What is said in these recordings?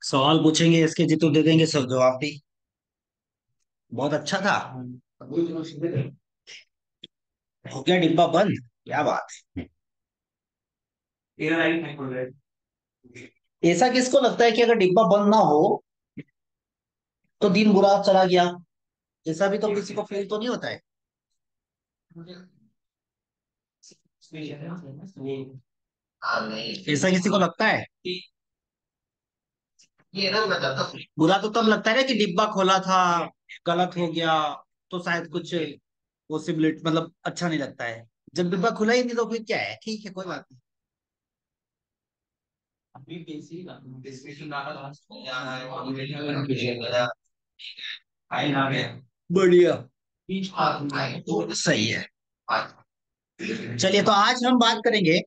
सवाल पूछेंगे इसके जी तो दे देंगे सब जवाब भी। बहुत अच्छा था। हो गया डिब्बा बंद। क्या बात है। ऐसा किसको लगता है कि अगर डिब्बा बंद ना हो तो दिन बुरा चला गया। ऐसा भी तो किसी को फील तो नहीं होता है। ऐसा किसी को लगता है। बुरा तो तब लगता है ना कि डिब्बा खोला था, गलत हो गया, तो शायद कुछ पॉसिबिलिटी मतलब अच्छा नहीं लगता है। जब डिब्बा खुला ही नहीं तो फिर क्या है, ठीक है कोई बात नहीं। बढ़िया। तो सही है। चलिए तो आज हम बात करेंगे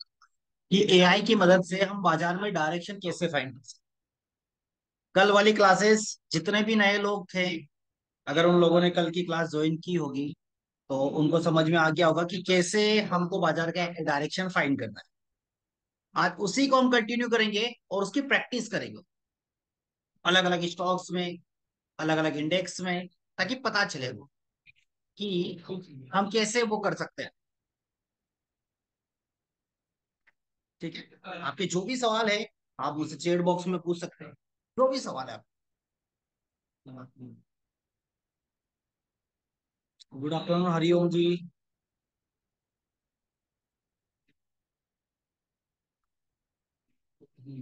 कि एआई की मदद से हम बाजार में डायरेक्शन कैसे फाइंड कर सकते हैं। कल वाली क्लासेस जितने भी नए लोग थे, अगर उन लोगों ने कल की क्लास ज्वाइन की होगी तो उनको समझ में आ गया होगा कि कैसे हमको बाजार का डायरेक्शन फाइंड करना है। आज उसी को हम कंटिन्यू करेंगे और उसकी प्रैक्टिस करेंगे अलग अलग स्टॉक्स में, अलग अलग इंडेक्स में, ताकि पता चले वो कि हम कैसे वो कर सकते हैं। ठीक है, आपके जो भी सवाल है आप मुझसे चैट बॉक्स में पूछ सकते हैं, जो भी सवाल है आप। गुड आफ्टरनून हरिओम जी।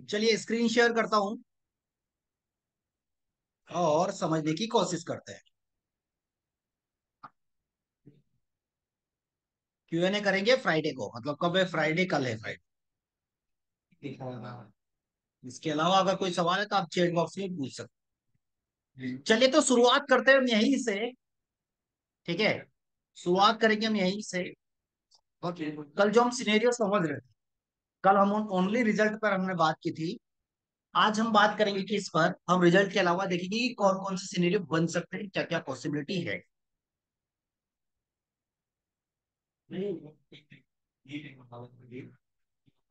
चलिए स्क्रीन शेयर करता हूं और समझने की कोशिश करते हैं। क्यूएनए करेंगे फ्राइडे को, मतलब कब है फ्राइडे, कल है फ्राइडे। इसके अलावा अगर कोई सवाल है तो आप चैट बॉक्स में पूछ सकते हैं। चलिए तो शुरुआत करते हैं हम यहीं से। ठीक है, शुरुआत करेंगे हम यहीं से। कल जो हम सिनेरियो समझ रहे थे, कल हम ओनली रिजल्ट पर हमने बात की थी। आज हम बात करेंगे कि इस पर हम रिजल्ट के अलावा देखेंगे कि कौन कौन से सिनेरियो बन सकते हैं, क्या क्या पॉसिबिलिटी है।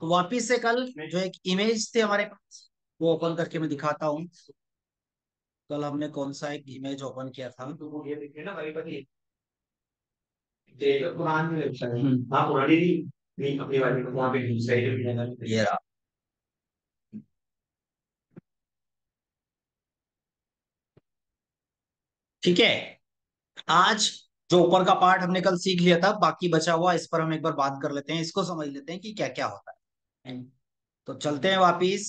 तो वापिस से कल जो एक इमेज थे हमारे पास वो ओपन करके मैं दिखाता हूँ। कल हमने कौन सा एक इमेज ओपन किया था। ये रहा। ठीक है, आज जो ऊपर का पार्ट हमने कल सीख लिया था, बाकी बचा हुआ इस पर हम एक बार बात कर लेते हैं, इसको समझ लेते हैं कि क्या क्या होता है। तो चलते हैं वापिस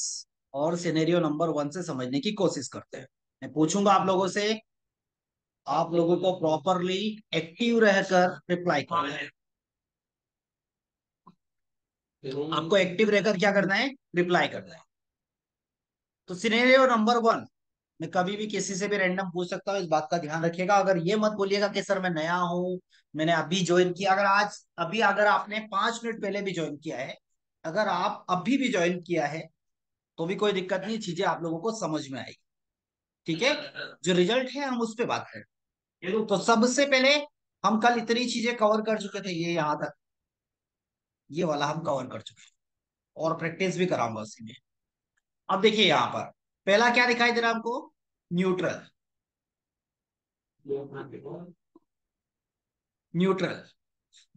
और सिनेरियो नंबर 1 से समझने की कोशिश करते हैं। मैं पूछूंगा आप लोगों से, आप लोगों को प्रॉपरली एक्टिव रहकर रिप्लाई करना है। आपको एक्टिव रहकर क्या करना है, रिप्लाई करना है। तो सिनेरियो नंबर 1, मैं कभी भी किसी से भी रैंडम पूछ सकता हूँ, इस बात का ध्यान रखिएगा। अगर ये मत बोलिएगा कि सर मैं नया हूँ, मैंने अभी ज्वाइन किया। अगर आज अभी अगर आपने 5 मिनट पहले भी ज्वाइन किया है, अगर आप अभी भी ज्वाइन किया है तो भी कोई दिक्कत नहीं, चीजें आप लोगों को समझ में आएगी। ठीक है, जो रिजल्ट है हम उस पर बात करें। तो सबसे पहले हम कल इतनी चीजें कवर कर चुके थे, ये यहाँ तक ये वाला हम कवर कर चुके हैं और प्रैक्टिस भी कराऊंगा उसी में। अब देखिए यहाँ पर पहला क्या दिखाई दे रहा है हमको, न्यूट्रल। न्यूट्रल,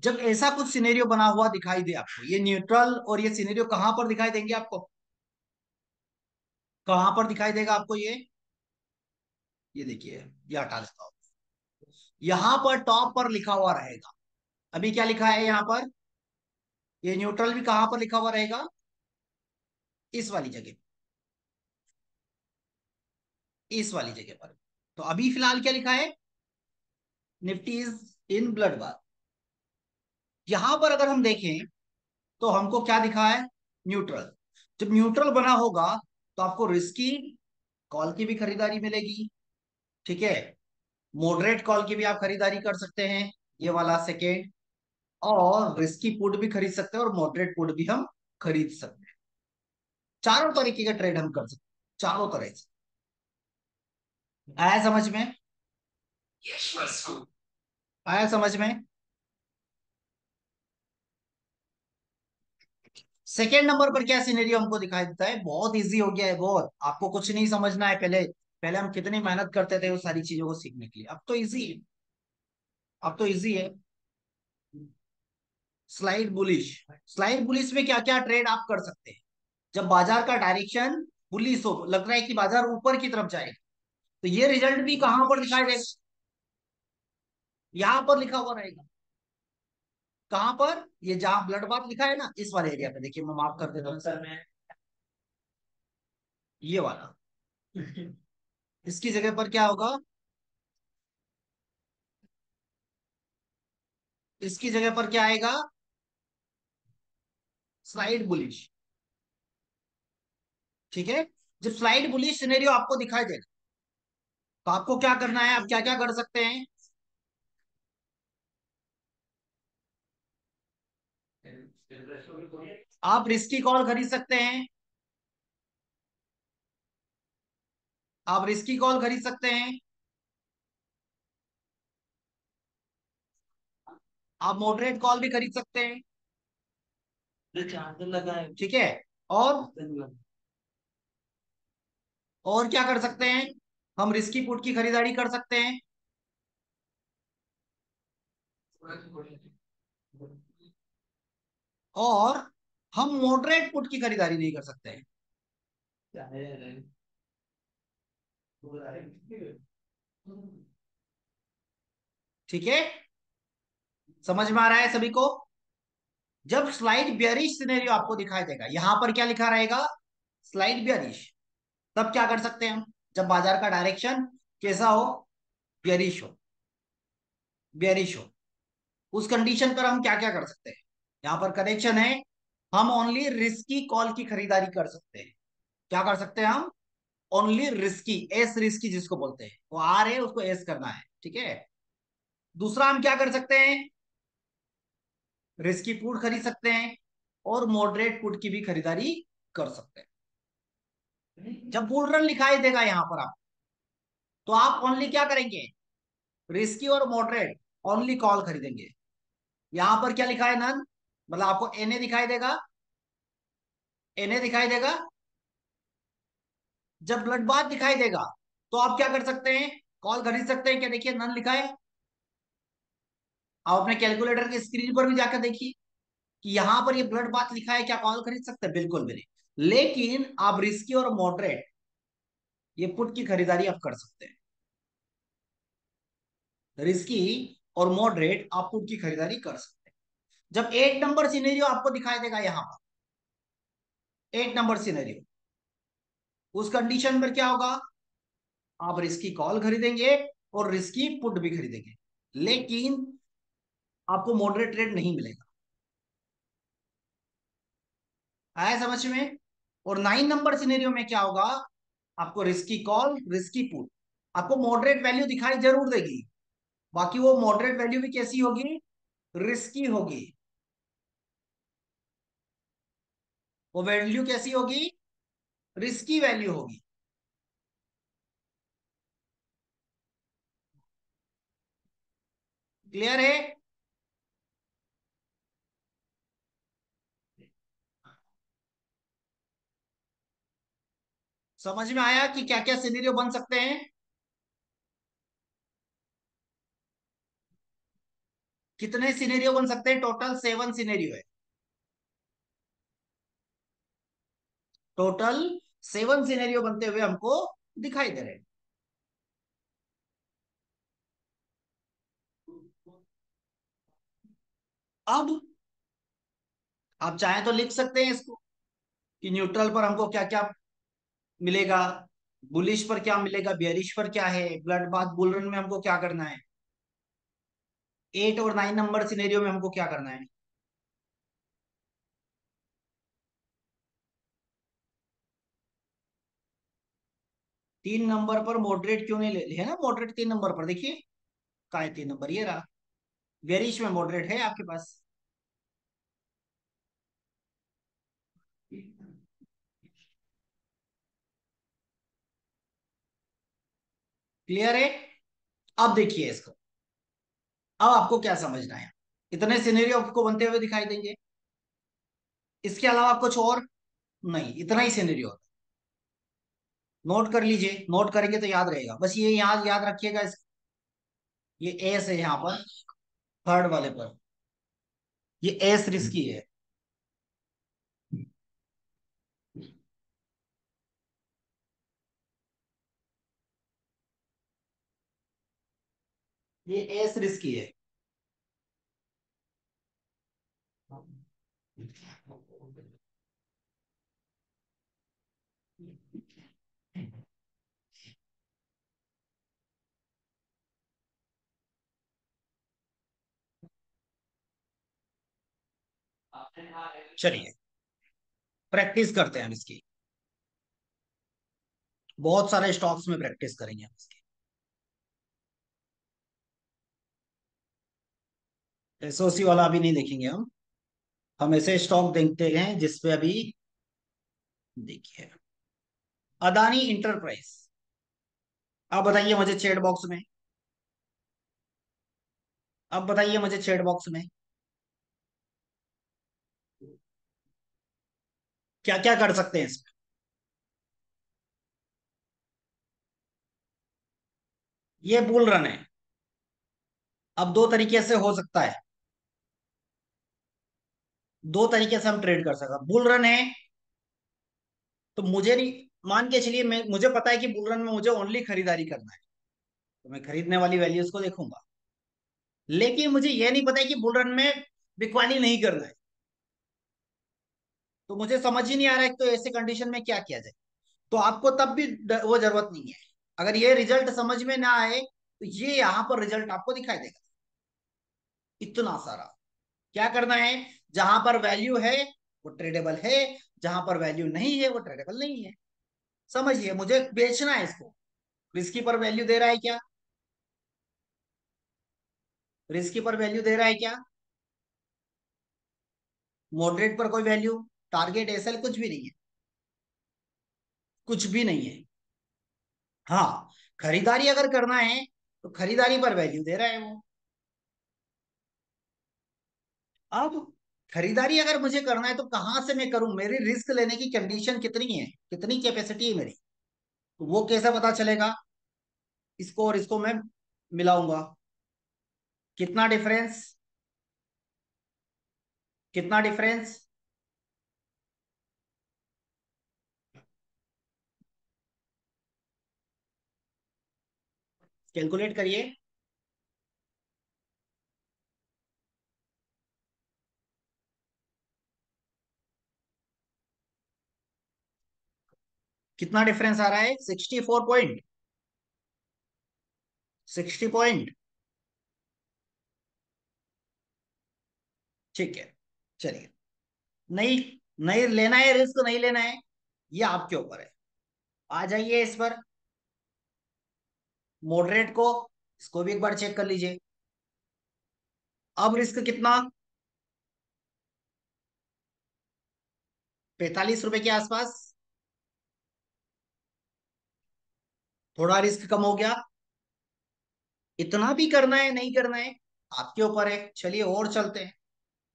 जब ऐसा कुछ सिनेरियो बना हुआ दिखाई दे आपको, ये न्यूट्रल और ये सिनेरियो कहां पर दिखाई देंगे आपको, कहां पर दिखाई देगा आपको ये देखिए, ये हटा देता हूं। यहां पर टॉप पर लिखा हुआ रहेगा। अभी क्या लिखा है यहाँ पर, ये न्यूट्रल भी कहां पर लिखा हुआ रहेगा, इस वाली जगह, इस वाली जगह पर। तो अभी फिलहाल क्या लिखा है, Nifty is in blood bath. यहां पर अगर हम देखें तो हमको क्या दिखा है, न्यूट्रल। जब न्यूट्रल बना होगा तो आपको रिस्की कॉल की भी खरीदारी मिलेगी। ठीक है, मॉडरेट कॉल की भी आप खरीदारी कर सकते हैं, ये वाला सेकेंड। और रिस्की पुट भी खरीद सकते हैं और मॉडरेट पुट भी हम खरीद सकते हैं। चारों तरीके का ट्रेड हम कर सकते हैं, चारों तरह से। आया समझ में, आया समझ में। सेकेंड नंबर पर क्या सिनेरियो हमको दिखाई देता है, बहुत इजी हो गया है, बहुत आपको कुछ नहीं समझना है। पहले पहले हम कितनी मेहनत करते थे वो सारी चीजों को सीखने के लिए, अब तो इजी है। अब तो इजी है। Slide bullish. स्लाइड बुलिश में क्या क्या ट्रेड आप कर सकते हैं? जब बाजार का डायरेक्शन बुलिश हो, लग रहा है कि बाजार ऊपर की तरफ जाएगा, तो ये रिजल्ट भी कहां पर दिखाई देगा? यहां पर लिखा हुआ रहेगा। कहां पर? ये जहां ब्लड बाथ लिखा है ना, इस वाले एरिया पे देखिए, मैं मार्क कर देता हूँ सर मैं, ये वाला। इसकी जगह पर क्या होगा? इसकी जगह पर क्या आएगा? Slide bullish. ठीक है। जब स्लाइड बुलिश सिनेरियो आपको दिखाई देगा, तो आपको क्या करना है? आप क्या क्या कर सकते हैं? आप रिस्की कॉल खरीद सकते हैं। आप रिस्की कॉल खरीद सकते हैं। आप मॉडरेट कॉल भी खरीद सकते हैं। चार्जर लगा है, ठीक है। और और क्या कर सकते हैं? हम रिस्की पुट की खरीदारी कर सकते हैं। और हम मॉडरेट पुट की खरीदारी नहीं कर सकते हैं। ठीक है। समझ में आ रहा है सभी को? जब स्लाइड बियरिश सिनेरियो आपको दिखाई देगा, यहां पर क्या लिखा रहेगा? Slide bearish. तब क्या कर सकते हैं हम? जब बाजार का डायरेक्शन कैसा हो? बियरिश हो। बियरिश हो। उस कंडीशन पर हम क्या क्या कर सकते हैं? यहां पर करेक्शन है। हम ओनली रिस्की कॉल की खरीदारी कर सकते हैं। क्या कर सकते हैं हम? ओनली रिस्की, एस रिस्की जिसको बोलते हैं, वो आर है उसको एस करना है, ठीक है। दूसरा हम क्या कर सकते हैं? रिस्की पुट खरीद सकते हैं, और मॉडरेट पुट की भी खरीदारी कर सकते हैं। जब बुल रन लिखाई देगा यहां पर आप, तो आप ओनली क्या करेंगे? रिस्की और मॉडरेट ओनली कॉल खरीदेंगे। यहां पर क्या लिखा है? नन। मतलब आपको एनए दिखाई देगा। एनए दिखाई देगा। जब ब्लड बाथ दिखाई देगा, तो आप क्या कर सकते हैं? कॉल खरीद सकते हैं क्या? देखिए नन लिखा है। आप अपने कैलकुलेटर की स्क्रीन पर भी जाकर देखिए कि यहां पर ये ब्लड बाथ लिखा है, क्या कॉल खरीद सकते हैं? बिल्कुल भी नहीं। लेकिन आप रिस्की और मॉडरेट ये पुट की खरीदारी आप कर सकते हैं। रिस्की और मॉडरेट आप पुट की खरीदारी कर सकते हैं। जब 8 नंबर सिनेरियो आपको दिखाई देगा यहां पर, 8 नंबर सिनेरियो, उस कंडीशन पर क्या होगा? आप रिस्की कॉल खरीदेंगे और रिस्की पुट भी खरीदेंगे, लेकिन आपको मॉडरेट रेट नहीं मिलेगा। आया समझ में? और 9 नंबर सिनेरियो में क्या होगा? आपको रिस्की कॉल रिस्की पुट, आपको मॉडरेट वैल्यू दिखाई जरूर देगी, बाकी वो मॉडरेट वैल्यू भी कैसी होगी? रिस्की होगी। वो वैल्यू कैसी होगी? रिस्की वैल्यू होगी। क्लियर है? समझ में आया कि क्या क्या सिनेरियो बन सकते हैं? कितने सिनेरियो बन सकते हैं? टोटल 7 सिनेरियो है। टोटल 7 सिनेरियो बनते हुए हमको दिखाई दे रहे हैं। अब आप चाहें तो लिख सकते हैं इसको, कि न्यूट्रल पर हमको क्या क्या मिलेगा, बुलिश पर क्या मिलेगा, बियरिश पर क्या है, ब्लड बाथ बुल रन में हमको क्या करना है, 8 और 9 नंबर सिनेरियो में हमको क्या करना है। 3 नंबर पर मॉडरेट क्यों नहीं ले है ना? मॉडरेट 3 नंबर पर देखिए, कहा है 3 नंबर? ये रहा। बेरिश में मॉडरेट है आपके पास। क्लियर है? अब देखिए इसको। अब आपको क्या समझना है? इतने सिनेरियो आपको बनते हुए दिखाई देंगे। इसके अलावा कुछ और नहीं, इतना ही सिनेरियो। नोट कर लीजिए, नोट करेंगे तो याद रहेगा, बस ये याद याद रखिएगा ये एस है यहाँ पर, थर्ड वाले पर, ये एस रिस्की है। ये एस रिस्की है। चलिए प्रैक्टिस करते हैं हम इसकी, बहुत सारे स्टॉक्स में प्रैक्टिस करेंगे हम इसकी। एसओसी वाला अभी नहीं देखेंगे हम ऐसे स्टॉक देखते हैं जिसपे अभी, देखिए अदानी इंटरप्राइज। अब बताइए मुझे चैट बॉक्स में, अब बताइए मुझे चैट बॉक्स में क्या क्या कर सकते हैं इसमें। ये बुल रन है। अब दो तरीके से हो सकता है, दो तरीके से हम ट्रेड कर सकते हैं। बुल रन है तो मुझे नहीं, मान के चलिए मैं, मुझे पता है कि बुल रन में मुझे ओनली खरीदारी करना है, तो मैं खरीदने वाली वैल्यूज को देखूंगा। लेकिन मुझे यह नहीं पता है कि बुल रन में बिकवाली नहीं करना है, तो मुझे समझ ही नहीं आ रहा है तो ऐसे कंडीशन में क्या किया जाए। तो आपको तब भी वो जरूरत नहीं है। अगर ये रिजल्ट समझ में ना आए तो ये यहां पर रिजल्ट आपको दिखाई देगा, इतना सारा। क्या करना है, जहां पर वैल्यू है वो ट्रेडेबल है, जहां पर वैल्यू नहीं है वो ट्रेडेबल नहीं है। समझिए, मुझे बेचना है इसको। रिस्की पर वैल्यू दे रहा है क्या, रिस्की पर वैल्यू दे रहा है क्या, मॉडरेट पर कोई वैल्यू, टारगेट एसएल कुछ भी नहीं है, कुछ भी नहीं है। हाँ, खरीदारी अगर करना है तो खरीदारी पर वैल्यू दे रहा है वो। अब खरीदारी अगर मुझे करना है तो कहां से मैं करूं, मेरी रिस्क लेने की कंडीशन कितनी है, कितनी कैपेसिटी है मेरी, तो वो कैसे पता चलेगा। इसको और इसको मैं मिलाऊंगा, कितना डिफरेंस, कितना डिफरेंस, कैलकुलेट करिए। कितना डिफरेंस आ रहा है, 64 पॉइंट, 60 पॉइंट। ठीक है, चलिए। नहीं, नहीं लेना है रिस्क, नहीं लेना है, ये आपके ऊपर है। आ जाइए इस पर, मॉडरेट को, इसको भी एक बार चेक कर लीजिए। अब रिस्क कितना, 45 रुपए के आसपास। थोड़ा रिस्क कम हो गया, इतना भी करना है नहीं करना है आपके ऊपर है। चलिए और चलते हैं,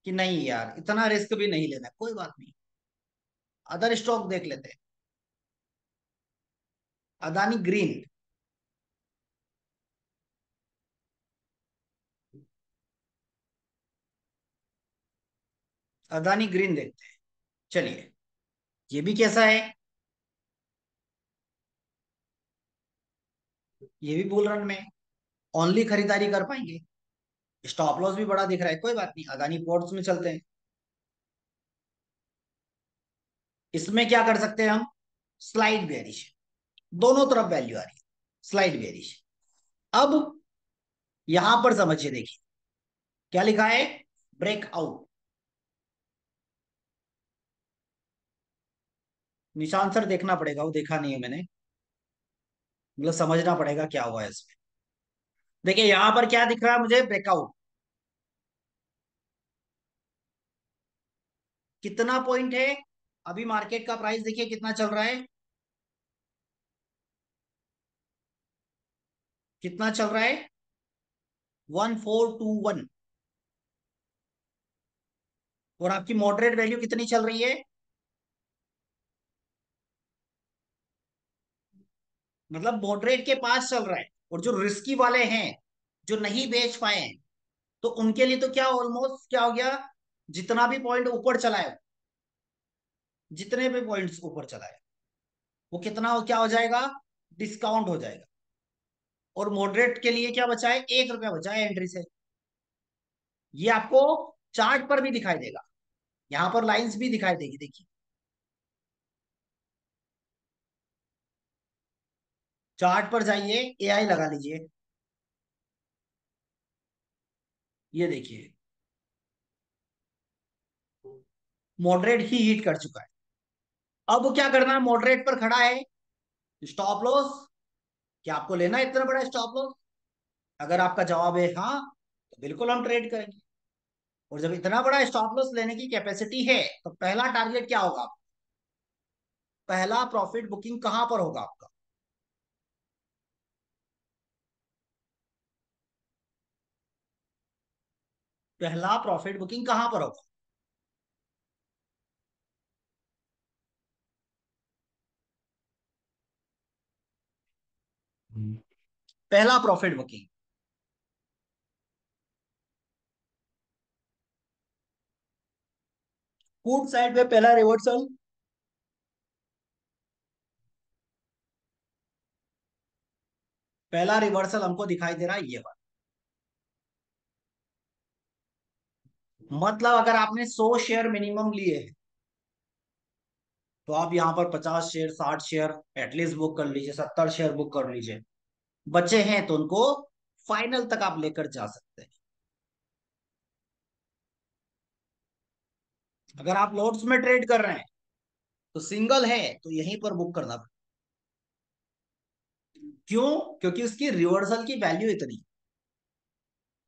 कि नहीं यार इतना रिस्क भी नहीं लेना है, कोई बात नहीं, अदर स्टॉक देख लेते हैं। अदानी ग्रीन, अदानी ग्रीन देखते हैं। चलिए, ये भी कैसा है, ये भी बुल रन में, ओनली खरीदारी कर पाएंगे। स्टॉप लॉस भी बड़ा दिख रहा है, कोई बात नहीं, अदानी पोर्ट्स में चलते हैं। इसमें क्या कर सकते हैं हम, स्लाइड बेरिश, दोनों तरफ वैल्यू आ रही है, स्लाइड बेरिश। अब यहां पर समझिए, देखिए क्या लिखा है, ब्रेकआउट। निशान सर देखना पड़ेगा, वो देखा नहीं है मैंने, मतलब समझना पड़ेगा क्या हुआ है इसमें। देखिए यहां पर क्या दिख रहा है मुझे, ब्रेकआउट। कितना पॉइंट है, अभी मार्केट का प्राइस देखिए कितना चल रहा है, कितना चल रहा है, 1421। और आपकी मॉडरेट वैल्यू कितनी चल रही है? मतलब मॉडरेट के पास चल रहा है। और जो रिस्की वाले हैं, जो नहीं बेच पाए हैं, तो उनके लिए तो क्या ऑलमोस्ट क्या हो गया, जितना भी पॉइंट ऊपर चला है, जितने भी पॉइंट्स ऊपर चला है, वो कितना क्या हो जाएगा, डिस्काउंट हो जाएगा। और मॉडरेट के लिए क्या बचा है, 1 रुपया बचा है एंट्री से। ये आपको चार्ट पर भी दिखाई देगा, यहां पर लाइंस भी दिखाई देगी, देखिए। चार्ट पर जाइए, एआई लगा लीजिए, ये देखिए, मॉडरेट ही हिट कर चुका है। अब वो क्या करना है, मॉडरेट पर खड़ा है, स्टॉप लॉस, क्या आपको लेना है इतना बड़ा स्टॉप लॉस? अगर आपका जवाब है हाँ, तो बिल्कुल हम ट्रेड करेंगे। और जब इतना बड़ा स्टॉप लॉस लेने की कैपेसिटी है, तो पहला टारगेट क्या होगा? पहला प्रॉफिट बुकिंग कहां पर होगा आपका? पहला प्रॉफिट बुकिंग कहां पर होगा? पहला प्रॉफिट बुकिंग पुट साइड पे पहला रिवर्सल, पहला रिवर्सल हमको दिखाई दे रहा है ये वाला। मतलब अगर आपने 100 शेयर मिनिमम लिए हैं, तो आप यहाँ पर 50 शेयर, 60 शेयर एटलीस्ट बुक कर लीजिए, 70 शेयर बुक कर लीजिए। बचे हैं तो उनको फाइनल तक आप लेकर जा सकते हैं। अगर आप लॉट्स में ट्रेड कर रहे हैं, तो सिंगल है तो यहीं पर बुक करना। क्यों? क्योंकि उसकी रिवर्सल की वैल्यू इतनी,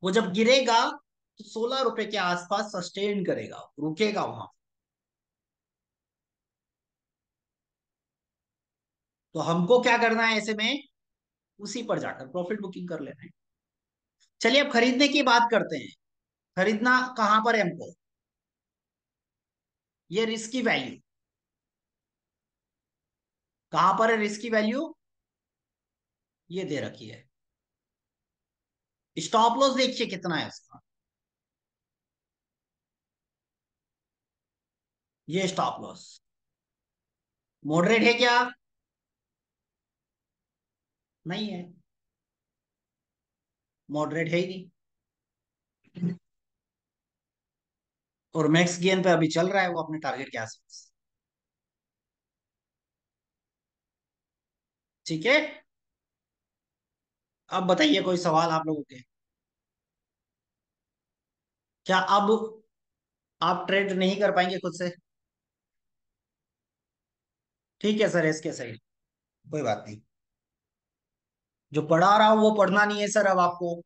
वो जब गिरेगा तो 16 रुपए के आसपास सस्टेन करेगा, रुकेगा वहां। तो हमको क्या करना है ऐसे में, उसी पर जाकर प्रॉफिट बुकिंग कर लेना है। चलिए अब खरीदने की बात करते हैं। खरीदना कहां पर है हमको? ये रिस्क की वैल्यू कहां पर है, रिस्क की वैल्यू ये दे रखी है। स्टॉप लॉस देखिए कितना है उसका, ये स्टॉप लॉस मॉडरेट है क्या? नहीं है, मॉडरेट है ही नहीं। और मैक्स गेन पे अभी चल रहा है वो अपने टारगेट के आसपास। ठीक है। अब बताइए कोई सवाल आप लोगों के। क्या अब आप ट्रेड नहीं कर पाएंगे खुद से? ठीक है सर, इसके सही, कोई बात नहीं। जो पढ़ा रहा हूं वो पढ़ना नहीं है सर अब आपको।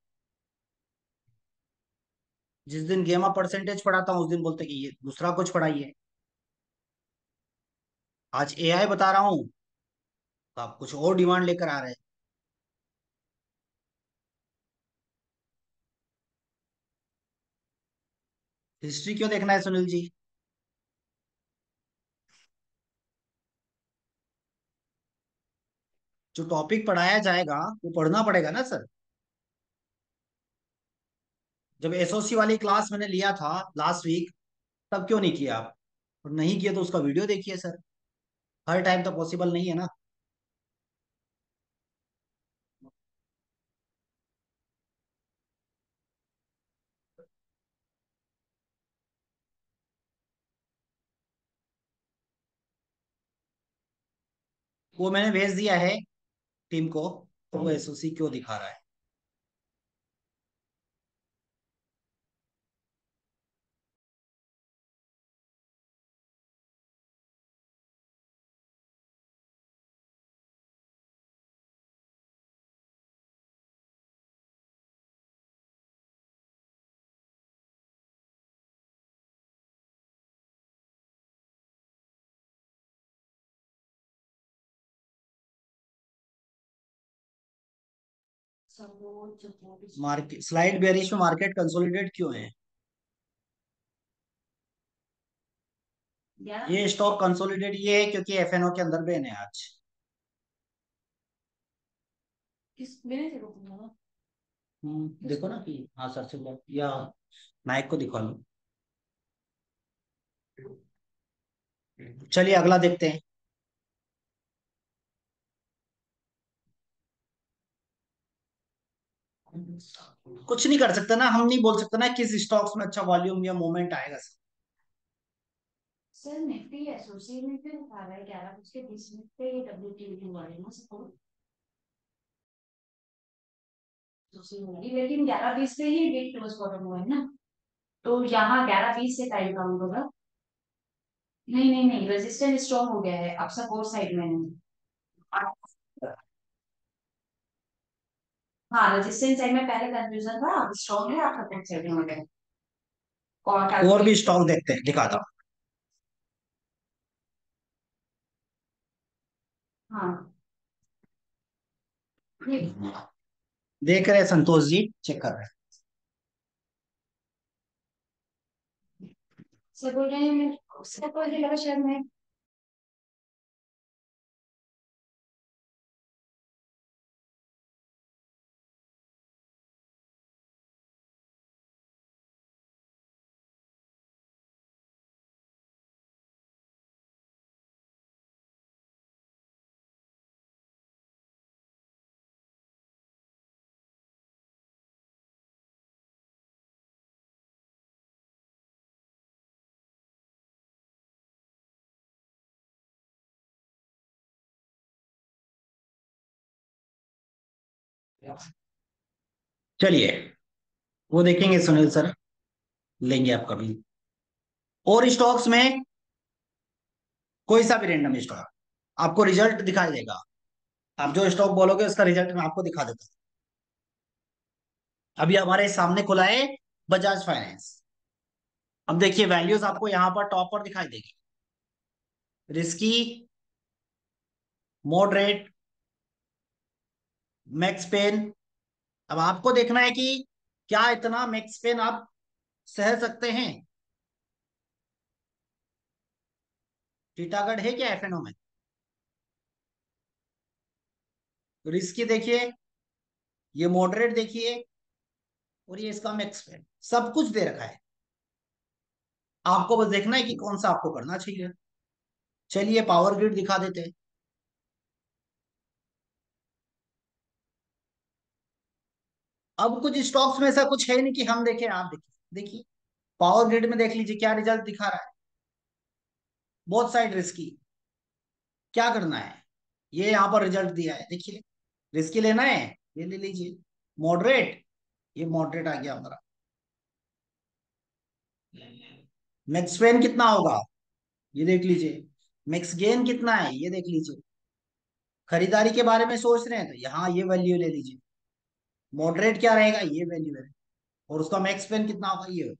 जिस दिन गेमा परसेंटेज पढ़ाता हूँ उस दिन बोलते कि ये दूसरा कुछ पढ़ाइए। आज एआई बता रहा हूँ, तो आप कुछ और डिमांड लेकर आ रहे हैं। हिस्ट्री क्यों देखना है सुनील जी? जो टॉपिक पढ़ाया जाएगा वो पढ़ना पड़ेगा ना सर। जब एसओसी वाली क्लास मैंने लिया था लास्ट वीक, तब क्यों नहीं किया आप? और नहीं किया तो उसका वीडियो देखिए सर। हर टाइम तो पॉसिबल नहीं है ना। वो मैंने भेज दिया है टीम को, तो वो एसओसी क्यों दिखा रहा है। मार्केट स्लाइड बेरिश में मार्केट कंसोलिडेट क्यों है? ये स्टॉक कंसोलिडेट ये है क्योंकि एफएनओ के अंदर बैन है आज। देखो ना कि हाँ सर से बोलो या नायक को दिखा लो। चलिए अगला देखते हैं। कुछ नहीं कर सकते ना, हम नहीं बोल सकते ना किस स्टॉक्स में अच्छा वॉल्यूम या मूवमेंट आएगा सर। सर निफ्टी एसोसिएट में क्यों उठा रहा है 11 बज के 20 मिनट पे ये WTI हुआ है ना सपोर्ट होगी लेकिन 11:20 पे ही डेट क्लोज बॉटम हुआ है ना। तो यहाँ 11:20 से टाइम काउंट होगा। नहीं नहीं नहीं रेजिस्टेंस स्ट्रॉन्ग हो गया है अब सपोर्ट साइड में नहीं। हाँ रेजिस्टेंस साइड में पहले कंफ्यूजन था अब स्ट्रॉन्ग है आप सपोर्ट साइड में हो गए। और भी स्टॉक देखते हैं, दिखाता हाँ ये हूँ। देख रहे हैं संतोष जी, चेक कर रहे हैं। सर बोल रहे हैं उसका कोई लगा शायद मैं चलिए वो देखेंगे सुनील सर, लेंगे आपका भी। और स्टॉक्स में कोई सा भी रैंडम स्टॉक आपको रिजल्ट दिखाई देगा। आप जो स्टॉक बोलोगे उसका रिजल्ट मैं आपको दिखा देता हूँ। अभी हमारे सामने खुला है बजाज फाइनेंस। अब देखिए वैल्यूज आपको यहाँ पर टॉप पर दिखाई देगी। Risky, moderate, max pain. अब आपको देखना है कि क्या इतना मैक्स पेन आप सह सकते हैं। टीटागढ़ है क्या एफएनओ में। रिस्की देखिए, ये मॉडरेट देखिए, और ये इसका मैक्स पेन, सब कुछ दे रखा है। आपको बस देखना है कि कौन सा आपको करना चाहिए। चलिए पावर ग्रिड दिखा देते हैं। अब कुछ स्टॉक्स में ऐसा कुछ है नहीं कि हम देखें आप देखिए। देखिए पावर ग्रिड में देख लीजिए क्या रिजल्ट दिखा रहा है। Both side risky. क्या करना है, ये यहाँ पर रिजल्ट दिया है देखिए। रिस्की लेना है, ये ले लीजिए। मॉडरेट, ये मॉडरेट आ गया हमारा। मैक्स पेन कितना होगा, ये देख लीजिए। मैक्स गेन कितना है, ये देख लीजिए। खरीदारी के बारे में सोच रहे हैं तो यहाँ ये वैल्यू ले लीजिए। मॉडरेट क्या रहेगा, ये वैल्यू है। और उसका मैक्स पेन कितना होगा, ये।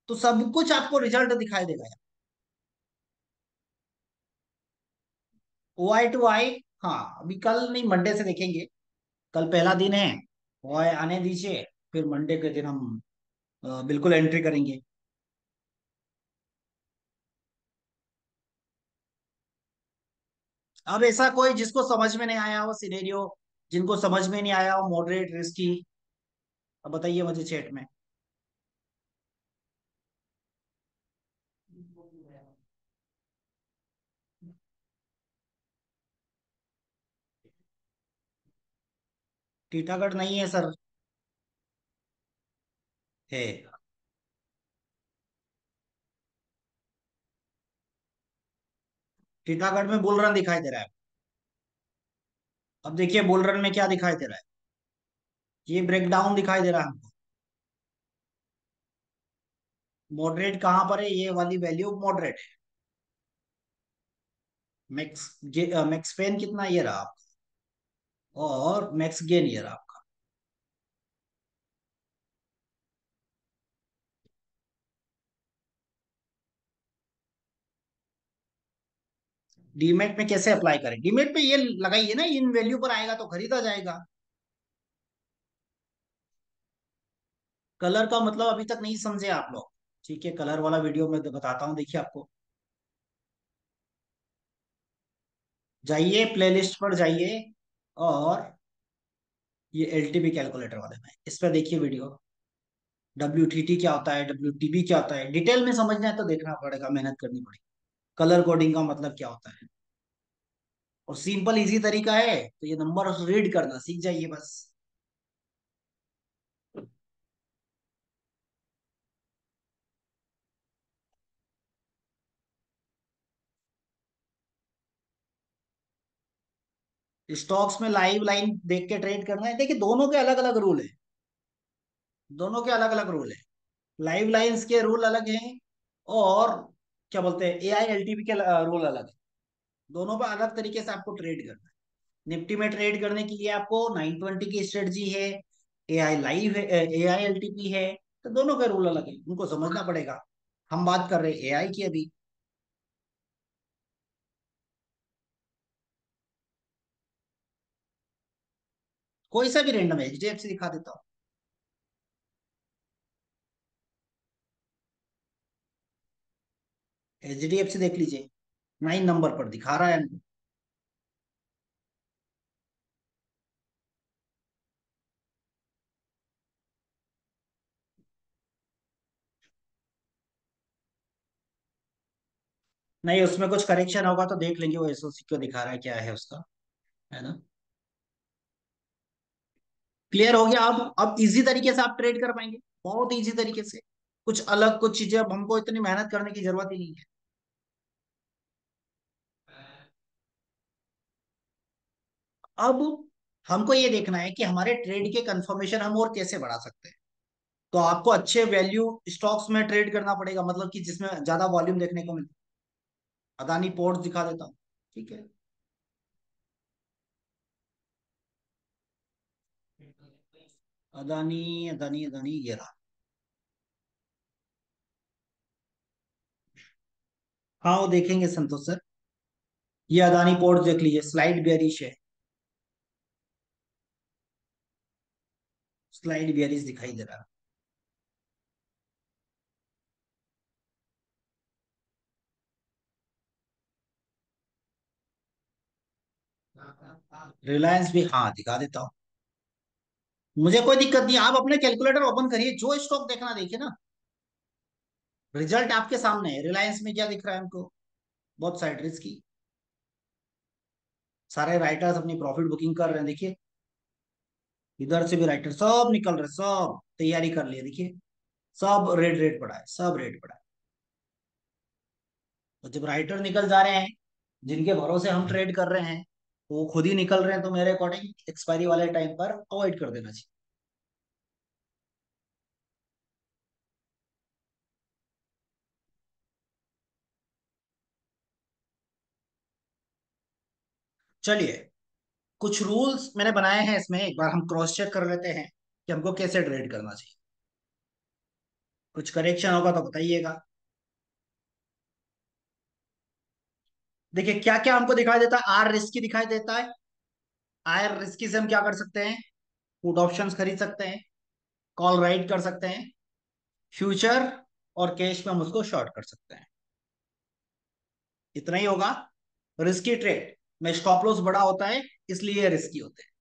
तो सब कुछ आपको रिजल्ट दिखाई देगा। ओ आई टू आई, हाँ अभी कल नहीं मंडे से देखेंगे। कल पहला दिन है, ओ आई आने दीजिए, फिर मंडे के दिन हम बिल्कुल एंट्री करेंगे। अब ऐसा कोई जिसको समझ में नहीं आया हो सिनेरियो, जिनको समझ में नहीं आया हो मॉडरेट रिस्की, अब बताइए मुझे चैट में। टीटागढ़ नहीं है सर, है। टीटागढ़ में बुल रन दिखाई दे रहा है। अब देखिए बुल रन में क्या दिखाई दे रहा है, ये ब्रेक डाउन दिखाई दे रहा है हमको। मॉडरेट कहाँ पर है, ये वाली वैल्यू मॉडरेट है। मैक्स मैक्स पेन कितना, ये रहा आपका। और मैक्स गेन ये रहा आपका। डीमेट में कैसे अप्लाई करें, डीमेट पे ये लगाइए ना, इन वैल्यू पर आएगा तो खरीदा जाएगा। कलर का मतलब अभी तक नहीं समझे आप लोग। ठीक है, कलर वाला वीडियो मैं बताता हूँ, देखिए आपको। जाइए प्लेलिस्ट पर जाइए, और ये एलटीपी कैलकुलेटर वाले में इस पर देखिए वीडियो। WTT क्या होता है, WTB क्या होता है, डिटेल में समझना है तो देखना पड़ेगा, मेहनत करनी पड़ेगी। कलर कोडिंग का मतलब क्या होता है, और सिंपल इजी तरीका है, तो ये नंबर रीड करना सीख जाइए बस। स्टॉक्स में लाइव लाइन देख के ट्रेड करना है, देखिए दोनों के अलग अलग रूल है। दोनों के अलग अलग रूल है। लाइव लाइंस के रूल अलग हैं, और क्या बोलते हैं, AILTP के रूल अलग है। दोनों पर अलग तरीके से आपको ट्रेड करना है। निफ्टी में ट्रेड करने के लिए आपको 920 की स्ट्रेटजी है, AI लाइव है, AILTP है। तो दोनों के रूल अलग है, उनको समझना पड़ेगा। हम बात कर रहे हैं AI की अभी। कोई सा भी रैंडम HDFC दिखा देता हूँ। HDFC देख लीजिए, 9 नंबर पर दिखा रहा है। नहीं, उसमें कुछ करेक्शन होगा तो देख लेंगे, वो SOC क्यों दिखा रहा है, क्या है उसका, है ना। क्लियर हो गया। अब इजी तरीके से आप ट्रेड कर पाएंगे, बहुत इजी तरीके से। कुछ अलग कुछ चीजें अब हमको इतनी मेहनत करने की जरूरत ही नहीं है। अब हमको ये देखना है कि हमारे ट्रेड के कंफर्मेशन हम और कैसे बढ़ा सकते हैं। तो आपको अच्छे वैल्यू स्टॉक्स में ट्रेड करना पड़ेगा, मतलब कि जिसमें ज्यादा वॉल्यूम देखने को मिले। अदानी पोर्ट्स दिखा देता हूँ, ठीक है। अदानी अदानी अदानी, ये रहा। हाँ, वो देखेंगे संतोष सर। ये अदानी पोर्ट्स देख लीजिए, स्लाइड बेयरिश है। स्लाइड बेयरिश दिखाई दे रहा है। रिलायंस भी हाँ दिखा देता हूँ। मुझे कोई दिक्कत नहीं, आप अपने कैलकुलेटर ओपन करिए, जो स्टॉक देखना देखिए ना। रिजल्ट आपके सामने है, रिलायंस में क्या दिख रहा है हमको, बहुत साइड रिस्क। सारे राइटर्स अपनी प्रॉफिट बुकिंग कर रहे हैं, देखिए। इधर से भी राइटर सब निकल रहे, सब तैयारी कर लिए, देखिए। सब रेड रेड पड़ा है, सब रेड पड़ा है। तो जब राइटर निकल जा रहे हैं, जिनके भरोसे हम ट्रेड कर रहे हैं, तो वो खुद ही निकल रहे हैं, तो मेरे अकॉर्डिंग एक्सपायरी वाले टाइम पर अवॉइड कर देना चाहिए। चलिए, कुछ रूल्स मैंने बनाए हैं इसमें, एक बार हम क्रॉस चेक कर लेते हैं कि हमको कैसे ट्रेड करना चाहिए। कुछ करेक्शन होगा तो बताइएगा। देखिए क्या क्या हमको दिखाई देता है, आर रिस्की दिखाई देता है। आर रिस्की से हम क्या कर सकते हैं, पुट ऑप्शंस खरीद सकते हैं, कॉल राइट कर सकते हैं, फ्यूचर और कैश में हम उसको शॉर्ट कर सकते हैं। इतना ही होगा। रिस्की ट्रेड में स्टॉप लॉस बड़ा होता है, इसलिए रिस्की होते हैं।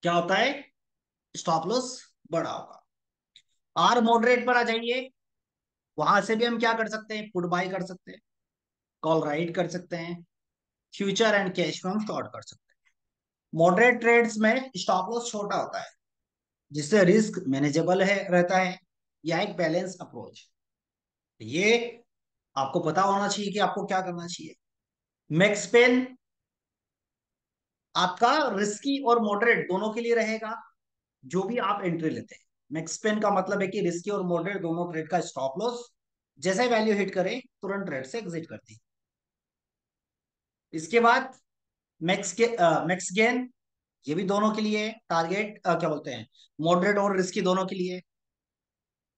क्या होता है, स्टॉप लॉस बड़ा होगा। आर मॉडरेट पर आ जाइए, वहां से भी हम क्या कर सकते हैं, पुट बाय कर सकते हैं, कॉल राइट कर सकते हैं, फ्यूचर एंड कैश में हम शॉर्ट कर सकते हैं। मॉडरेट ट्रेड्स में स्टॉप लॉस छोटा होता है, जिससे रिस्क मैनेजेबल है रहता है, या एक बैलेंस अप्रोच। ये आपको पता होना चाहिए कि आपको क्या करना चाहिए। मैक्स पेन आपका रिस्की और मॉडरेट दोनों के लिए रहेगा, जो भी आप एंट्री लेते हैं। मैक्स पेन का मतलब है कि रिस्की और मॉडरेट दोनों ट्रेड का स्टॉप लॉस जैसे वैल्यू हिट करे तुरंत ट्रेड से एग्जिट कर दी। इसके बाद मैक्स गेन, ये भी दोनों के लिए टारगेट, क्या बोलते हैं, मॉडरेट और रिस्की दोनों के लिए।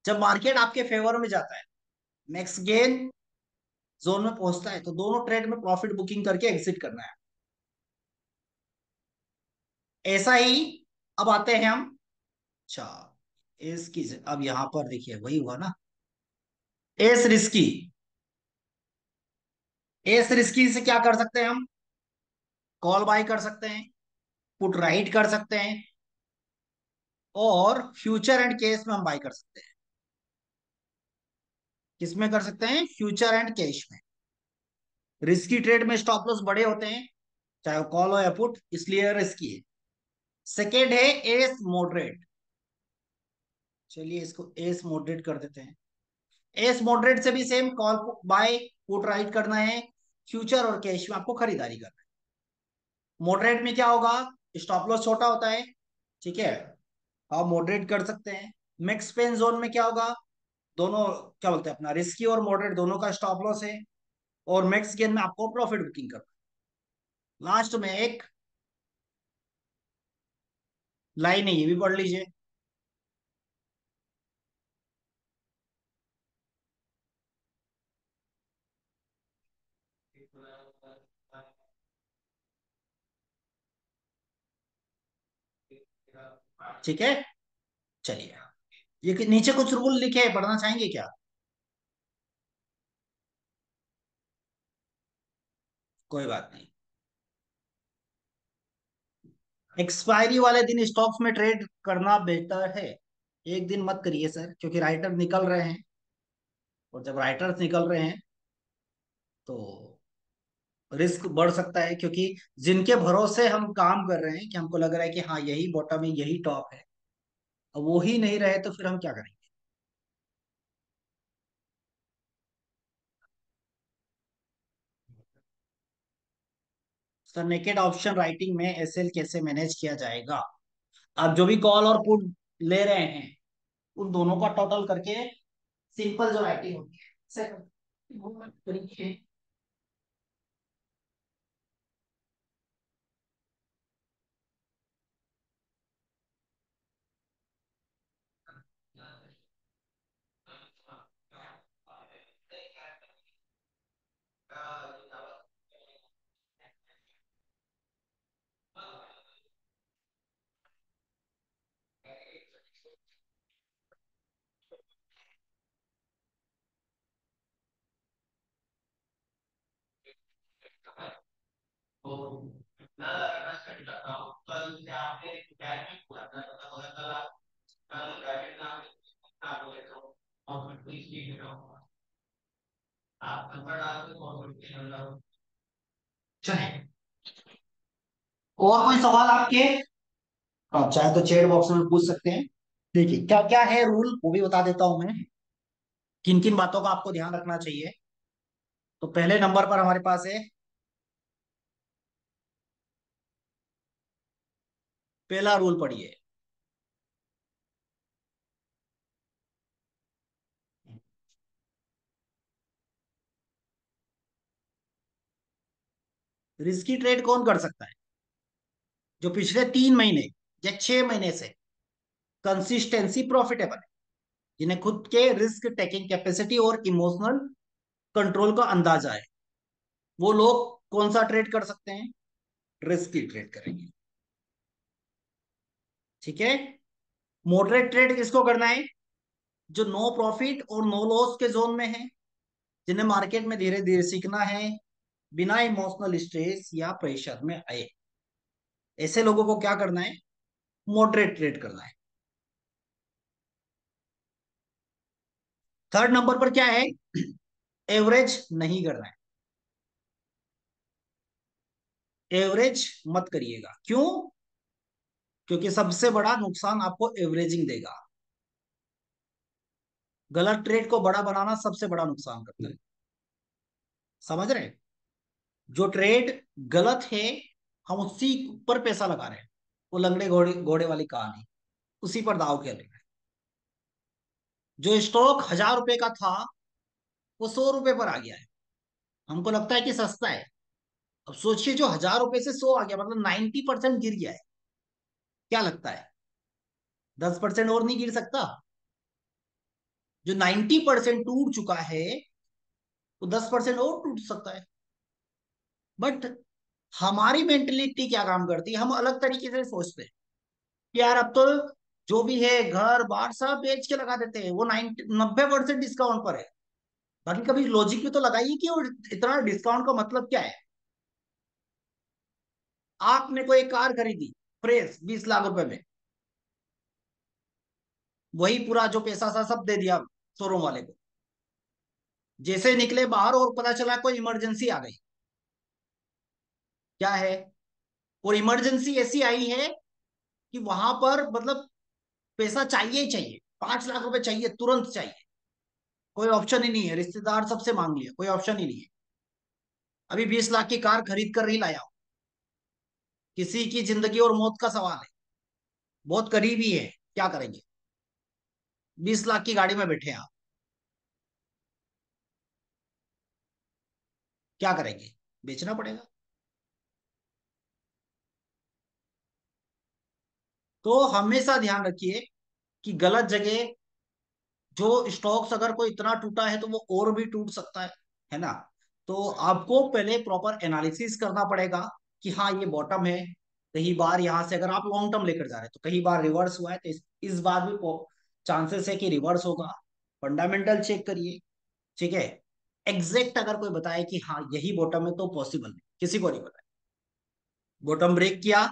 जब मार्केट आपके फेवर में जाता है, मैक्स गेन जोन में पहुंचता है, तो दोनों ट्रेड में प्रॉफिट बुकिंग करके एग्जिट करना है। ऐसा ही अब आते हैं हम। अच्छा, एस की अब यहां पर देखिए वही हुआ ना, एस रिस्की। एस रिस्की से क्या कर सकते हैं हम? कॉल बाय कर सकते हैं, पुट राइट कर सकते हैं, और फ्यूचर एंड कैश में हम बाय कर सकते हैं। किसमें कर सकते हैं? फ्यूचर एंड कैश में। रिस्की ट्रेड में स्टॉप लॉस बड़े होते हैं, चाहे वो कॉल हो या पुट, इसलिए रिस्की है। सेकेंड है एस मॉडरेट। चलिए इसको एस मॉडरेट कर देते हैं। एस मॉडरेट से भी same, call buy put right करना है, फ्यूचर और कैश में आपको खरीदारी करना है। मॉडरेट में क्या होगा? स्टॉप लॉस छोटा होता है, ठीक है, आप मॉडरेट कर सकते हैं। मैक्स पेन जोन में क्या होगा? दोनों, क्या बोलते हैं अपना, रिस्की और मॉडरेट दोनों का स्टॉप लॉस है, और मैक्स गेन में आपको प्रॉफिट बुकिंग करना है। लास्ट में एक लाइन है, ये भी पढ़ लीजिए। ठीक है, चलिए, ये नीचे कुछ रूल लिखे हैं, पढ़ना चाहेंगे क्या? कोई बात नहीं। एक्सपायरी वाले दिन स्टॉक्स में ट्रेड करना बेहतर है। एक दिन मत करिए सर, क्योंकि राइटर निकल रहे हैं, और जब राइटर्स निकल रहे हैं तो रिस्क बढ़ सकता है, क्योंकि जिनके भरोसे हम काम कर रहे हैं, कि हमको लग रहा है कि हाँ यही बॉटम है, यही टॉप है, अब वो ही नहीं रहे तो फिर हम क्या करेंगे? सर नेकेड ऑप्शन राइटिंग में एसएल कैसे मैनेज किया जाएगा? आप जो भी कॉल और पुट ले रहे हैं, उन दोनों का टोटल करके सिंपल जो राइटिंग होती है सर, वो तरीके। चलिए, और कोई सवाल आपके? आप चाहे तो चैट बॉक्स में पूछ सकते हैं। देखिए क्या क्या है रूल, वो भी बता देता हूं मैं, किन किन बातों का आपको ध्यान रखना चाहिए। तो पहले नंबर पर हमारे पास है, पहला रूल पढ़िए। रिस्की ट्रेड कौन कर सकता है? जो पिछले 3 महीने या 6 महीने से कंसिस्टेंसी प्रॉफिटेबल है, जिन्हें खुद के रिस्क टेकिंग कैपेसिटी और इमोशनल कंट्रोल का अंदाजा है, वो लोग कौन सा ट्रेड कर सकते हैं? रिस्की ट्रेड करेंगे। ठीक है। मॉडरेट ट्रेड किसको करना है? जो नो प्रॉफिट और नो लॉस के जोन में है, जिन्हें मार्केट में धीरे धीरे सीखना है, बिना इमोशनल स्ट्रेस या प्रेशर में आए। ऐसे लोगों को क्या करना है? मॉडरेट ट्रेड करना है। थर्ड नंबर पर क्या है? एवरेज नहीं करना है। एवरेज मत करिएगा, क्यों? क्योंकि सबसे बड़ा नुकसान आपको एवरेजिंग देगा। गलत ट्रेड को बड़ा बनाना सबसे बड़ा नुकसान करता है। समझ रहे हैं? जो ट्रेड गलत है, हम उसी पर पैसा लगा रहे हैं, वो लंगड़े घोड़े घोड़े वाली कहानी, उसी पर दाव खेल रहे हैं। जो स्टॉक 1,000 रुपए का था, वो 100 रुपए पर आ गया है, हमको लगता है कि सस्ता है। अब सोचिए, जो 1,000 रुपए से 100 आ गया, मतलब 90% गिर गया है। क्या लगता है? 10% और नहीं गिर सकता? जो 90% टूट चुका है, वो 10% और टूट सकता है। बट हमारी मेंटेलिटी क्या काम करती है? हम अलग तरीके से सोचते हैं कि यार अब तो जो भी है घर बार सब बेच के लगा देते हैं, वो 90% डिस्काउंट पर है। बाकी कभी लॉजिक में तो लगाइए कि वो इतना डिस्काउंट का मतलब क्या है। आपने कोई कार खरीदी फ्रेश 20 लाख रुपए में, वही पूरा जो पैसा था सब दे दिया शोरूम वाले को। जैसे निकले बाहर और पता चला कोई इमरजेंसी आ गई, क्या है, और इमरजेंसी ऐसी आई है कि वहां पर मतलब पैसा चाहिए ही चाहिए, 5 लाख रुपए चाहिए, तुरंत चाहिए। कोई ऑप्शन ही नहीं है, रिश्तेदार सबसे मांग लिया, कोई ऑप्शन ही नहीं है। अभी 20 लाख की कार खरीद कर नहीं लाया हूं, किसी की जिंदगी और मौत का सवाल है, बहुत करीबी है। क्या करेंगे? 20 लाख की गाड़ी में बैठे हैं आप, क्या करेंगे? बेचना पड़ेगा। तो हमेशा ध्यान रखिए कि गलत जगह, जो स्टॉक्स अगर कोई इतना टूटा है तो वो और भी टूट सकता है ना। तो आपको पहले प्रॉपर एनालिसिस करना पड़ेगा कि हाँ ये बॉटम है। कई बार यहाँ से अगर आप लॉन्ग टर्म लेकर जा रहे हैं तो कई बार रिवर्स हुआ है, तो इस बार भी चांसेस है कि रिवर्स होगा। फंडामेंटल चेक करिए, ठीक है। एग्जैक्ट अगर कोई बताए कि हाँ यही बॉटम है तो पॉसिबल नहीं, किसी को नहीं पता। बॉटम ब्रेक किया,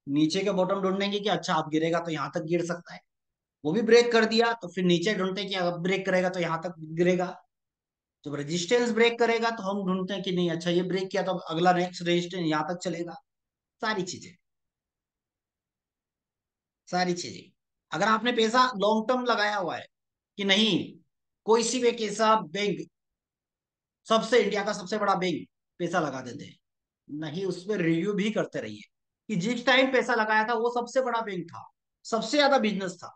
नीचे के बॉटम ढूंढेंगे कि अच्छा आप गिरेगा तो यहाँ तक गिर सकता है। वो भी ब्रेक कर दिया तो फिर नीचे ढूंढते हैं कि अब ब्रेक करेगा तो यहाँ तक गिरेगा। जब रेजिस्टेंस ब्रेक करेगा तो हम ढूंढते हैं कि नहीं अच्छा ये ब्रेक किया तो अब अगला नेक्स्ट रेजिस्टेंस यहाँ तक चलेगा। सारी चीजें, सारी चीजें। अगर आपने पैसा लॉन्ग टर्म लगाया हुआ है कि नहीं, कोई सी भी एक ऐसा बैंक, सबसे इंडिया का सबसे बड़ा बैंक, पैसा लगा देते हैं, नहीं उस पर रिव्यू भी करते रहिए कि जिस टाइम पैसा लगाया था वो सबसे बड़ा बैंक था, सबसे ज्यादा बिजनेस था,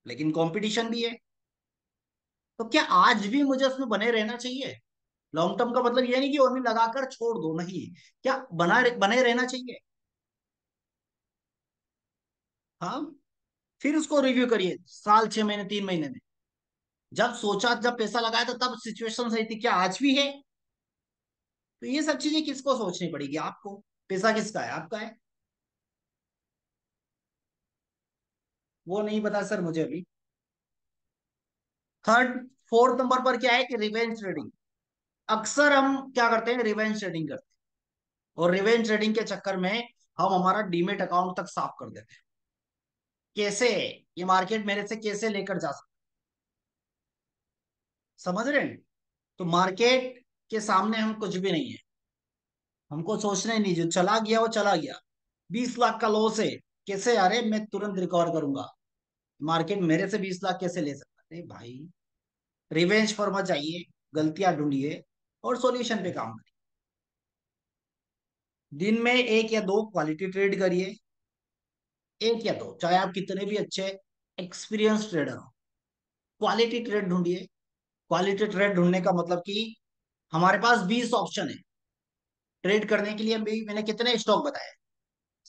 लेकिन कंपटीशन भी है। तो क्या आज भी मुझे उसमें बने रहना चाहिए? लॉन्ग टर्म का मतलब ये नहीं कि ओनली लगाकर छोड़ दो, नहीं, क्या बने रहना चाहिए। हाँ, फिर उसको रिव्यू करिए साल 6 महीने 3 महीने में। जब सोचा, जब पैसा लगाया था तब सिचुएशन सही थी, क्या आज भी है? तो ये सब चीजें किसको सोचनी पड़ेगी? आपको। पैसा किसका है? आपका है। वो नहीं पता सर मुझे अभी। थर्ड, फोर्थ नंबर पर क्या है कि रिवेंज ट्रेडिंग। अक्सर हम क्या करते हैं, रिवेंज ट्रेडिंग करते हैं, और रिवेंज ट्रेडिंग के चक्कर में हम हमारा डीमेट अकाउंट तक साफ कर देते हैं। कैसे? ये मार्केट मेरे से कैसे लेकर जा सकते, समझ रहे हैं? तो मार्केट के सामने हम कुछ भी नहीं है। हमको सोचना ही नहीं, जो चला गया वो चला गया। 20 लाख का लॉस है, कैसे? अरे मैं तुरंत रिकवर करूंगा, मार्केट मेरे से 20 लाख कैसे ले सकता है? अरे भाई, रिवेंज पर मत जाइए, गलतियां ढूंढिए और सॉल्यूशन पे काम करिए। दिन में एक या दो क्वालिटी ट्रेड करिए, एक या दो, चाहे आप कितने भी अच्छे एक्सपीरियंस ट्रेडर हो, क्वालिटी ट्रेड ढूंढिए। क्वालिटी ट्रेड ढूंढने का मतलब कि हमारे पास 20 ऑप्शन है ट्रेड करने के लिए। मैंने कितने स्टॉक बताए,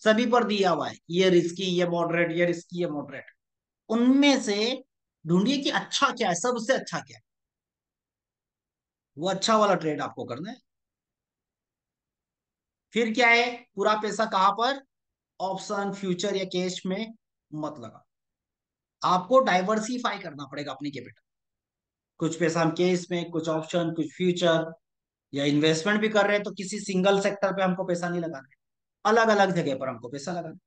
सभी पर दिया हुआ है ये रिस्की, ये मॉडरेट, ये रिस्की, ये मॉडरेट। उनमें से ढूंढिए कि अच्छा क्या है, सबसे अच्छा क्या है, वो अच्छा वाला ट्रेड आपको करना है। फिर क्या है, पूरा पैसा कहां पर, ऑप्शन फ्यूचर या कैश में मत लगा। आपको डाइवर्सिफाई करना पड़ेगा अपनी कैपिटल। कुछ पैसा हम केस में, कुछ ऑप्शन, कुछ फ्यूचर, या इन्वेस्टमेंट भी कर रहे हैं तो किसी सिंगल सेक्टर पे हमको पैसा नहीं लगाना है, अलग अलग जगह पर हमको पैसा लगाना है।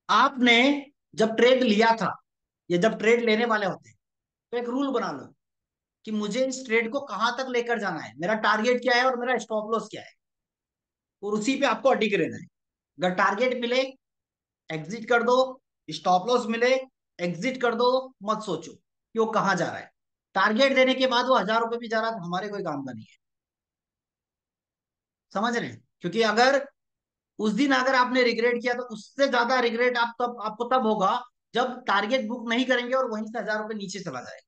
आपने जब ट्रेड लिया था या जब ट्रेड लेने वाले होते हैं तो एक रूल बना लो कि मुझे इस ट्रेड को कहां तक लेकर जाना है, मेरा टारगेट क्या है और मेरा स्टॉप लॉस क्या है, और उसी पे आपको अडिग रहना है। अगर टारगेट मिले, एग्जिट कर दो, स्टॉप लॉस मिले, एग्जिट कर दो। मत सोचो कि वो कहाँ जा रहा है। टारगेट देने के बाद वो 1000 रुपए भी जा रहा है तो हमारे कोई काम का नहीं है। समझ रहे हैं? क्योंकि अगर उस दिन अगर आपने रिग्रेट किया तो उससे ज्यादा रिग्रेट आपको तब होगा जब टारगेट बुक नहीं करेंगे और वहीं से 1000 रुपए नीचे चला जाए।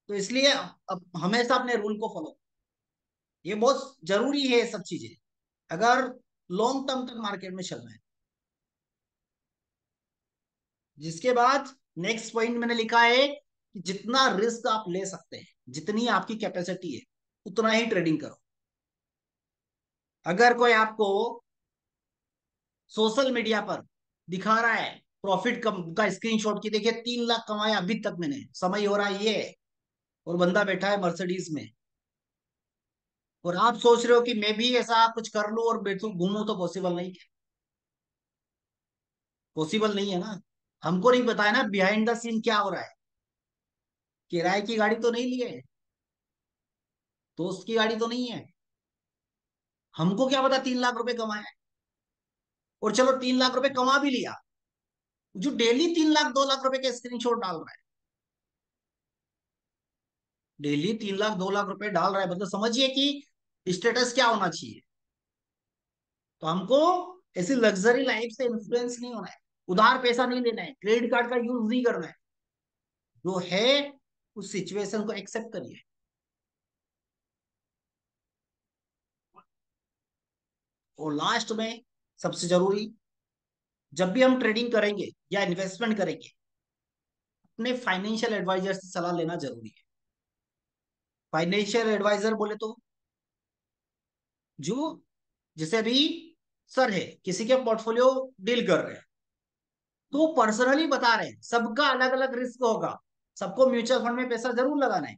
तो इसलिए अब हमेशा अपने रूल को फॉलो, ये बहुत जरूरी है ये सब चीजें, अगर लॉन्ग टर्म तक मार्केट में चलना है। जिसके बाद नेक्स्ट पॉइंट मैंने लिखा है कि जितना रिस्क आप ले सकते हैं, जितनी आपकी कैपेसिटी है, उतना ही ट्रेडिंग करो। अगर कोई आपको सोशल मीडिया पर दिखा रहा है प्रॉफिट कम का स्क्रीनशॉट की, देखिए 3 लाख कमाया अभी तक मैंने, समय हो रहा है ये, और बंदा बैठा है मर्सिडीज में। और आप सोच रहे हो कि मैं भी ऐसा कुछ कर लूं और बैठू घूमू, तो पॉसिबल नहीं, पॉसिबल नहीं है ना। हमको नहीं पता है ना बिहाइंड द सीन क्या हो रहा है। किराए की गाड़ी तो नहीं ली है, दोस्त की गाड़ी तो नहीं है, हमको क्या पता 3 लाख रुपए कमाया है। और चलो 3 लाख रुपए कमा भी लिया, जो डेली 3 लाख 2 लाख रुपए के स्क्रीनशॉट डाल रहा है, डेली 3 लाख 2 लाख रुपए डाल रहा है, मतलब समझिए कि स्टेटस क्या होना चाहिए। तो हमको ऐसी लग्जरी लाइफ से इन्फ्लुएंस नहीं होना है, उधार पैसा नहीं लेना है, क्रेडिट कार्ड का यूज नहीं करना है, जो है उस सिचुएशन को एक्सेप्ट करिए। और लास्ट में सबसे जरूरी, जब भी हम ट्रेडिंग करेंगे या इन्वेस्टमेंट करेंगे, अपने फाइनेंशियल एडवाइजर से सलाह लेना जरूरी है। फाइनेंशियल एडवाइजर बोले तो जो, जैसे अभी सर है किसी के पोर्टफोलियो डील कर रहे हैं, तो पर्सनली बता रहे हैं सबका अलग अलग रिस्क होगा, सबको म्यूचुअल फंड में पैसा जरूर लगाना है,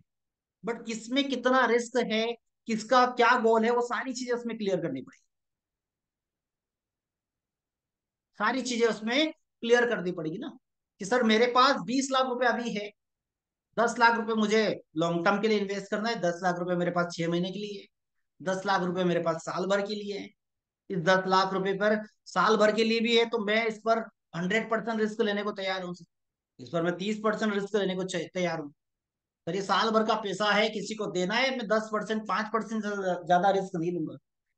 बट किसमें कितना रिस्क है, किसका क्या गोल है, वो सारी चीजें उसमें क्लियर करनी पड़ेगी, सारी चीजें उसमें क्लियर करनी पड़ेगी ना। कि सर मेरे पास 20 लाख रुपए अभी है, 10 लाख रुपए मुझे लॉन्ग टर्म के लिए इन्वेस्ट करना है, 10 लाख रुपए मेरे पास 6 महीने के लिए है, 10 लाख रुपए मेरे पास साल भर के लिए है। इस 10 लाख रुपए पर साल भर के लिए भी है, तो मैं इस पर 100% रिस्क लेने को तैयार हूँ, इस पर मैं 30% रिस्क लेने को तैयार हूँ। पर ये साल भर का पैसा है, किसी को देना है, मैं 10% 5% से ज्यादा रिस्क नहीं लूंगा।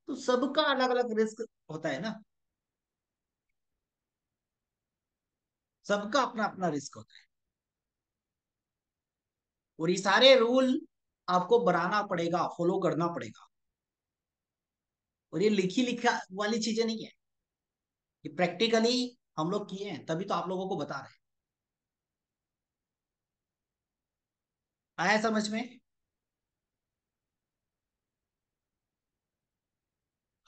तो सबका अलग अलग रिस्क होता है ना, सबका अपना अपना रिस्क होता है। और ये सारे रूल आपको बनाना पड़ेगा, फॉलो करना पड़ेगा। और ये लिखी लिखा वाली चीजें नहीं है, ये प्रैक्टिकली हम लोग किए हैं, तभी तो आप लोगों को बता रहे हैं। आया समझ में?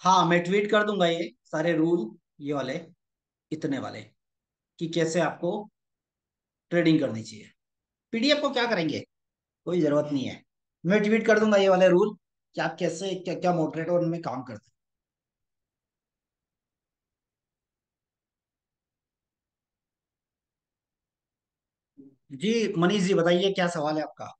हाँ, मैं ट्वीट कर दूंगा ये सारे रूल, ये वाले, इतने वाले, कि कैसे आपको ट्रेडिंग करनी चाहिए। पीडीएफ को क्या करेंगे, कोई जरूरत नहीं है, मैं ट्वीट कर दूंगा ये वाले रूल, कि आप कैसे क्या क्या मॉडरेट और उनमें काम करते हैं। जी मनीष जी बताइए, क्या सवाल है आपका?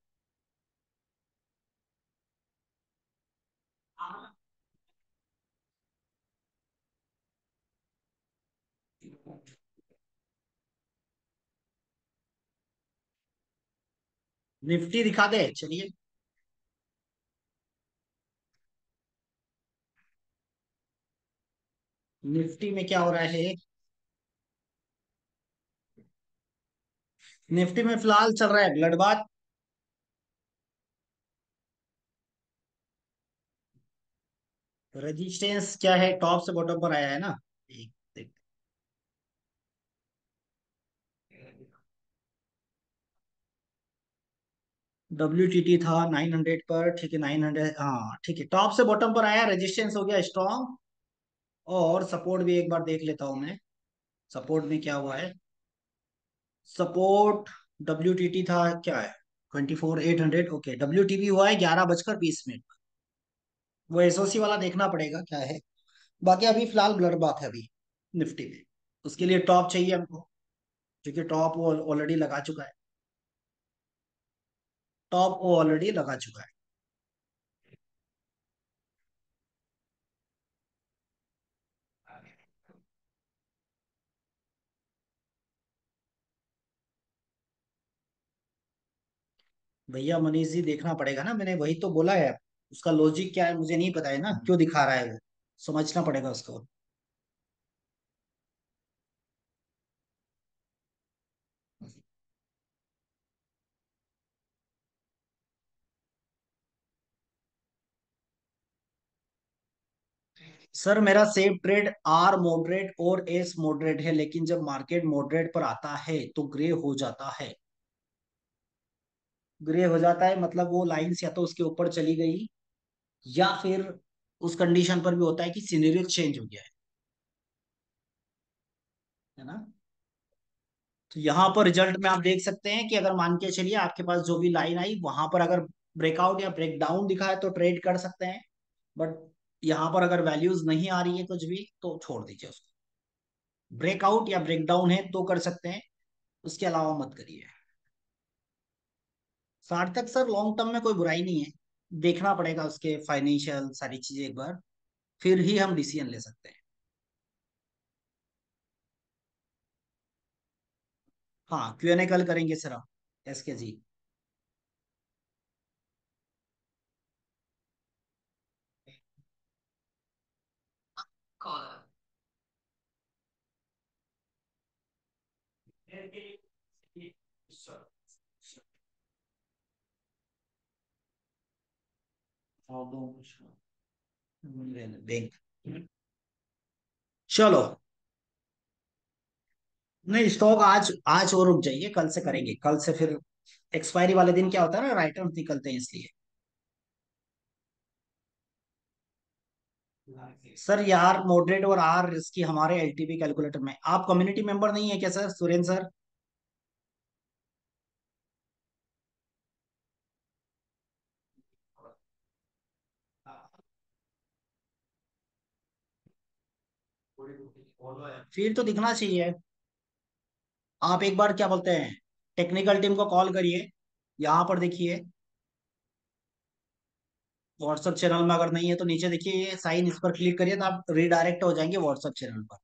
निफ्टी दिखा दे चलिए। निफ्टी में क्या हो रहा है? निफ्टी में फिलहाल चल रहा है ब्लडबाथ। रेजिस्टेंस क्या है, टॉप से बॉटम पर आया है ना, एक WTT था 900 पर, ठीक है 900, हाँ ठीक है, टॉप से बॉटम पर आया, रेजिस्टेंस हो गया स्ट्रॉन्ग। और सपोर्ट भी एक बार देख लेता हूं मैं, सपोर्ट में क्या हुआ है। सपोर्ट WTT था, क्या है, 24,800, ओके, WTP हुआ है 11 बजकर 20 मिनट। वो एसओसी वाला देखना पड़ेगा क्या है। बाकी अभी फिलहाल ब्लर बात है अभी निफ्टी में, उसके लिए टॉप चाहिए हमको, क्योंकि टॉप वो ऑलरेडी लगा चुका है, टॉप वो ऑलरेडी लगा चुका है। भैया मनीष जी देखना पड़ेगा ना, मैंने वही तो बोला है, उसका लॉजिक क्या है मुझे नहीं पता है ना, क्यों दिखा रहा है वो, समझना पड़ेगा उसको। सर मेरा सेफ ट्रेड आर मॉडरेट और एस मॉडरेट है, लेकिन जब मार्केट मॉडरेट पर आता है तो ग्रे हो जाता है। ग्रे हो जाता है मतलब वो लाइंस या तो उसके ऊपर चली गई, या फिर उस कंडीशन पर भी होता है कि सिनेरियो चेंज हो गया है। है ना। तो यहाँ पर रिजल्ट में आप देख सकते हैं कि अगर मान के चलिए आपके पास जो भी लाइन आई वहां पर अगर ब्रेकआउट या ब्रेकडाउन दिखा है तो ट्रेड कर सकते हैं। बट यहाँ पर अगर वैल्यूज नहीं आ रही है कुछ भी तो छोड़ दीजिए उसको। ब्रेकआउट या ब्रेकडाउन है तो कर सकते हैं, उसके अलावा मत करिए। सार्थक सर लॉन्ग टर्म में कोई बुराई नहीं है, देखना पड़ेगा उसके फाइनेंशियल सारी चीजें एक बार, फिर ही हम डिसीजन ले सकते हैं। हाँ Q&A कल करेंगे सर हम, एसके जी। बैंक। चलो, नहीं स्टॉक आज आज और रुक जाइए, कल से करेंगे, कल से फिर एक्सपायरी वाले दिन क्या होता है ना, राइटर्न निकलते हैं इसलिए। सर यार मॉडरेट और आर इसकी हमारे एलटीवी कैलकुलेटर में, आप कम्युनिटी मेंबर नहीं है क्या सर सुरेंद्र सर? फिर तो दिखना चाहिए। आप एक बार क्या बोलते हैं, टेक्निकल टीम को कॉल करिए, यहाँ पर देखिए व्हाट्सएप चैनल में, अगर नहीं है तो नीचे देखिए साइन, इस पर क्लिक करिए तो आप रीडायरेक्ट हो जाएंगे व्हाट्सएप चैनल पर।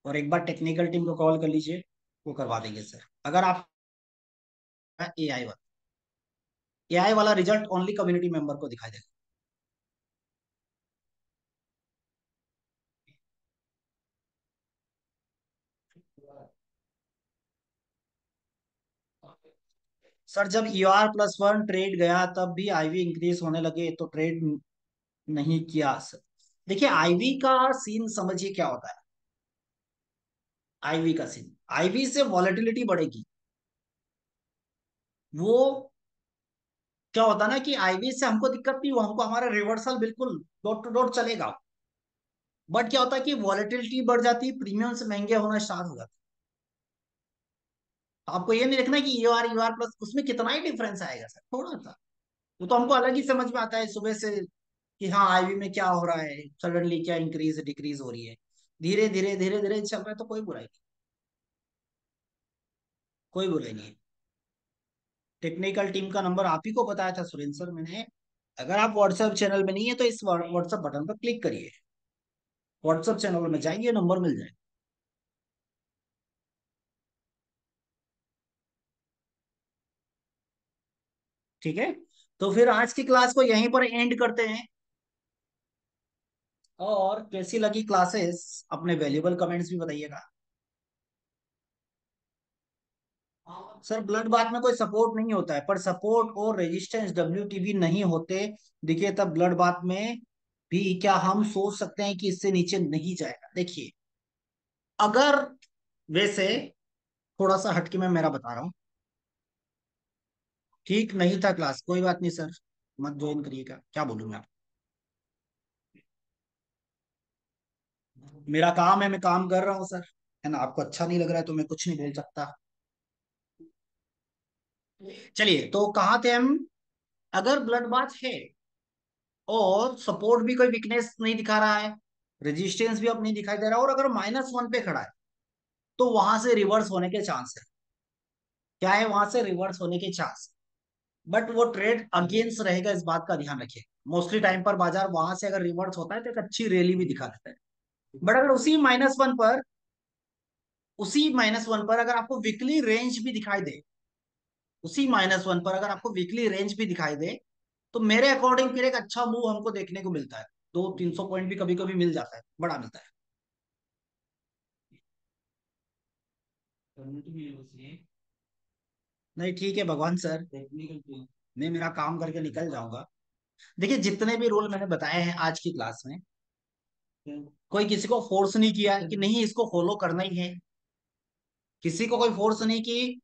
और एक बार टेक्निकल टीम को कॉल कर लीजिए, वो करवा देंगे सर। अगर आप एआई वाला, एआई वाला रिजल्ट ओनली कम्युनिटी मेंबर को दिखाई देगा। सर जब ER+1 ट्रेड गया तब भी आईवी इंक्रीज होने लगे तो ट्रेड नहीं किया सर। देखिए आईवी का सीन समझिए क्या होता है। आईवी का सीन, आईवी से वॉलेटिलिटी बढ़ेगी। वो क्या होता है ना कि आईवी से हमको दिक्कत नहीं, वो हमको हमारा रिवर्सल बिल्कुल डॉट टू डॉट चलेगा। बट क्या होता है कि वॉलेटिलिटी बढ़ जाती है, प्रीमियम से महंगे होना स्टार्ट हो जाता है। तो आपको ये नहीं देखना कि ER+, उसमें कितना ही डिफरेंस आएगा सर, थोड़ा सा। वो तो हमको अलग ही समझ में आता है सुबह से कि हाँ आईवी में क्या हो रहा है, सडनली क्या इंक्रीज डिक्रीज हो रही है। धीरे धीरे धीरे धीरे चल रहा है तो कोई बुराई नहीं, कोई बुराई नहीं है। टेक्निकल टीम का नंबर आप ही को बताया था सुरेंद्र सर मैंने। अगर आप व्हाट्सएप चैनल में नहीं है तो इस व्हाट्सएप बटन पर क्लिक करिए, व्हाट्सएप चैनल में जाइए, नंबर मिल जाएगा। ठीक है, तो फिर आज की क्लास को यहीं पर एंड करते हैं। और कैसी लगी क्लासेस, अपने वैल्यूबल कमेंट्स भी बताइएगा। सर ब्लड बाथ में कोई सपोर्ट नहीं होता है, पर सपोर्ट और रेजिस्टेंस WTB नहीं होते देखिए, तब ब्लड बाथ में भी क्या हम सोच सकते हैं कि इससे नीचे नहीं जाएगा? देखिए अगर, वैसे थोड़ा सा हटके मैं मेरा बता रहा हूँ, ठीक नहीं था क्लास, कोई बात नहीं सर, मत ज्वाइन करिएगा, क्या बोलूं मैं आपको। मेरा काम है, मैं काम कर रहा हूँ सर, है ना। आपको अच्छा नहीं लग रहा है तो मैं कुछ नहीं बोल सकता। चलिए तो कहाँ थे हम। अगर ब्लड बाथ है और सपोर्ट भी कोई वीकनेस नहीं दिखा रहा है, रेजिस्टेंस भी अब नहीं दिखाई दे रहा, और अगर -1 पे खड़ा है तो वहां से रिवर्स होने के चांस है। क्या है, वहां से रिवर्स होने के चांस। बट वो ट्रेड अगेंस्ट रहेगा, इस बात का ध्यान रखिए। मोस्टली टाइम पर बाजार वहां से अगर रिवर्स होता है तो एक अच्छी रैली भी दिखा देता है। बट अगर उसी -1 पर अगर आपको वीकली रेंज भी दिखाई दे, उसी -1 पर अगर आपको वीकली रेंज भी दिखाई दे, तो मेरे अकॉर्डिंग फिर एक अच्छा मूव हमको देखने को मिलता है। 200-300 पॉइंट भी कभी कभी मिल जाता है, बड़ा मिलता है। नहीं ठीक है भगवान सर, मैं मेरा काम करके निकल जाऊंगा। देखिए जितने भी रूल मैंने बताए हैं आज की क्लास में, कोई किसी को फोर्स नहीं किया कि नहीं इसको फॉलो करना ही है। किसी को कोई फोर्स नहीं कि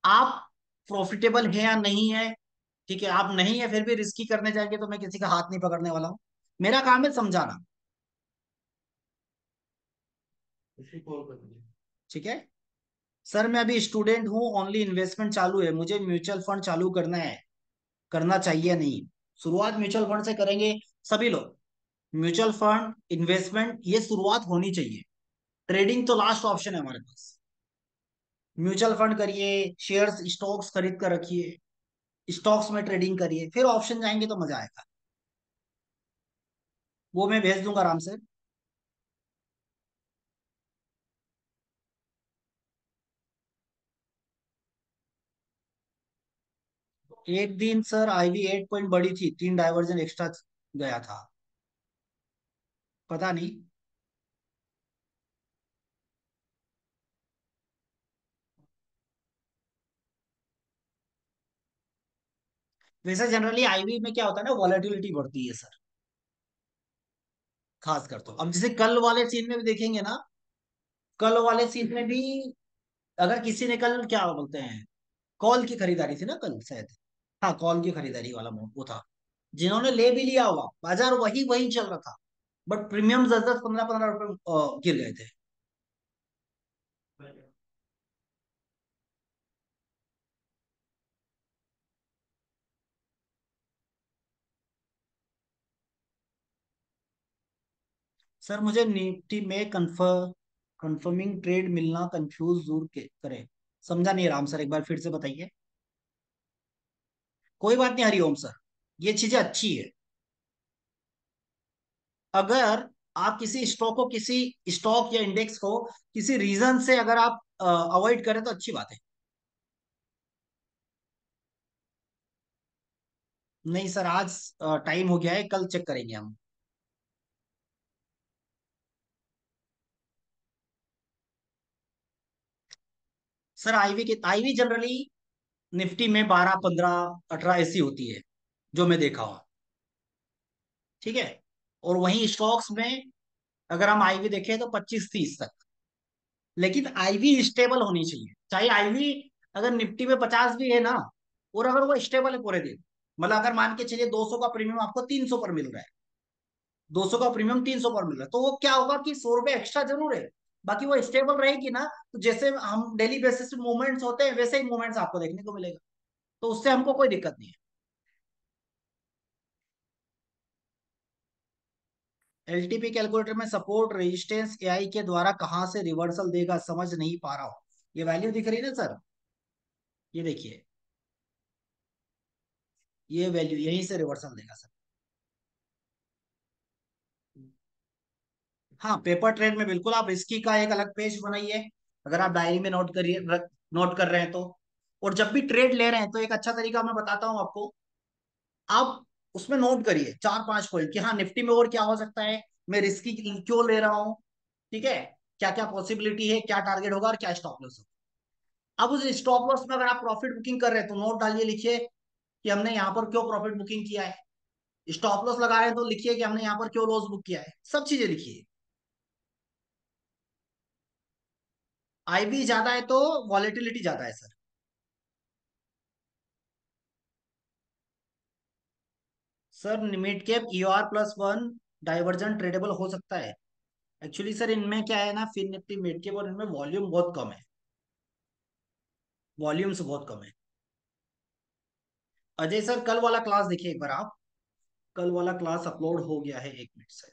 आप प्रॉफिटेबल है या नहीं है। ठीक है, आप नहीं है फिर भी रिस्की करने जाएंगे तो मैं किसी का हाथ नहीं पकड़ने वाला हूँ। मेरा काम है समझाना। ठीक है सर, मैं अभी स्टूडेंट हूँ, ओनली इन्वेस्टमेंट चालू है, मुझे म्यूचुअल फंड चालू करना है, करना चाहिए नहीं? शुरुआत म्यूचुअल फंड से करेंगे सभी लोग। म्यूचुअल फंड इन्वेस्टमेंट ये शुरुआत होनी चाहिए, ट्रेडिंग तो लास्ट ऑप्शन है हमारे पास। म्यूचुअल फंड करिए, शेयर्स स्टॉक्स खरीद कर रखिए, स्टॉक्स में ट्रेडिंग करिए, फिर ऑप्शन जाएंगे तो मजा आएगा। वो मैं भेज दूंगा आराम से। एक दिन सर आईवी 8 पॉइंट बड़ी थी, 3 डाइवर्जन एक्स्ट्रा गया था, पता नहीं। वैसे जनरली आईवी में क्या होता है ना, वॉलेटिलिटी बढ़ती है सर, खास कर। तो अब जैसे कल वाले सीन में भी देखेंगे ना, कल वाले सीन में भी अगर किसी ने कल क्या बोलते हैं, कॉल की खरीदारी थी ना कल शायद, हाँ कॉल की खरीदारी वाला मोड वो था, जिन्होंने ले भी लिया हुआ, बाजार वही वही चल रहा था, बट प्रीमियम 10-10 15-15 रुपए गिर गए थे। सर मुझे निफ्टी में कंफर्मिंग ट्रेड मिलना कंफ्यूज दूर के करे, समझा नहीं राम सर, एक बार फिर से बताइए। कोई बात नहीं हरिओम सर, ये चीजें अच्छी है। अगर आप किसी स्टॉक को, किसी स्टॉक या इंडेक्स को किसी रीजन से अगर आप अवॉइड करें तो अच्छी बात है। नहीं सर, आज टाइम हो गया है, कल चेक करेंगे हम। सर आईवी जनरली निफ्टी में 12 15 18 ऐसी होती है, जो मैं देखा हूँ। ठीक है, और वहीं स्टॉक्स में अगर हम आईवी देखें तो 25 30 तक। लेकिन आईवी स्टेबल होनी चाहिए, चाहे आईवी अगर निफ्टी में 50 भी है ना, और अगर वो स्टेबल है पूरे दिन, मतलब अगर मान के चलिए 200 का प्रीमियम आपको 300 पर मिल रहा है, 200 का प्रीमियम 300 पर मिल रहा है, तो वो क्या होगा कि 100 रुपए एक्स्ट्रा जरूर है, बाकी वो स्टेबल रहेगी ना, तो जैसे हम डेली बेसिस पे मूवमेंट्स होते हैं वैसे ही मूवमेंट्स आपको देखने को मिलेगा, तो उससे हमको कोई दिक्कत नहीं है। एलटीपी कैलकुलेटर में सपोर्ट रेजिस्टेंस एआई के द्वारा कहां से रिवर्सल देगा, समझ नहीं पा रहा हूं। ये वैल्यू दिख रही है ना सर, ये देखिए, ये वैल्यू यहीं से रिवर्सल देगा सर। हाँ पेपर ट्रेड में बिल्कुल आप रिस्की का एक अलग पेज बनाइए, अगर आप डायरी में नोट करिए, नोट कर रहे हैं तो। और जब भी ट्रेड ले रहे हैं तो एक अच्छा तरीका मैं बताता हूँ आपको, आप उसमें नोट करिए 4 5 पॉइंट कि हाँ निफ्टी में और क्या हो सकता है, मैं रिस्की क्यों ले रहा हूँ, ठीक है, क्या क्या पॉसिबिलिटी है, क्या टारगेट होगा और क्या स्टॉप लॉस होगा। अब उस स्टॉप लॉस में अगर आप प्रॉफिट बुकिंग कर रहे हैं तो नोट डालिए, लिखिए कि हमने यहाँ पर क्यों प्रॉफिट बुकिंग किया है। स्टॉप लॉस लगा रहे हैं तो लिखिए कि हमने यहाँ पर क्यों लॉस बुक किया है, सब चीजें लिखिए। आईवी ज्यादा है तो वॉलेटिलिटी ज्यादा है sir. Sir mid cap ER+1 diversion tradable हो सकता है। एक्चुअली सर इनमें क्या है ना, फिन निफ्टी मिड कैप और इनमें वॉल्यूम बहुत कम है, वॉल्यूम्स बहुत कम है। अजय सर कल वाला क्लास देखिए एक बार आप, कल वाला क्लास अपलोड हो गया है 1 मिनट से।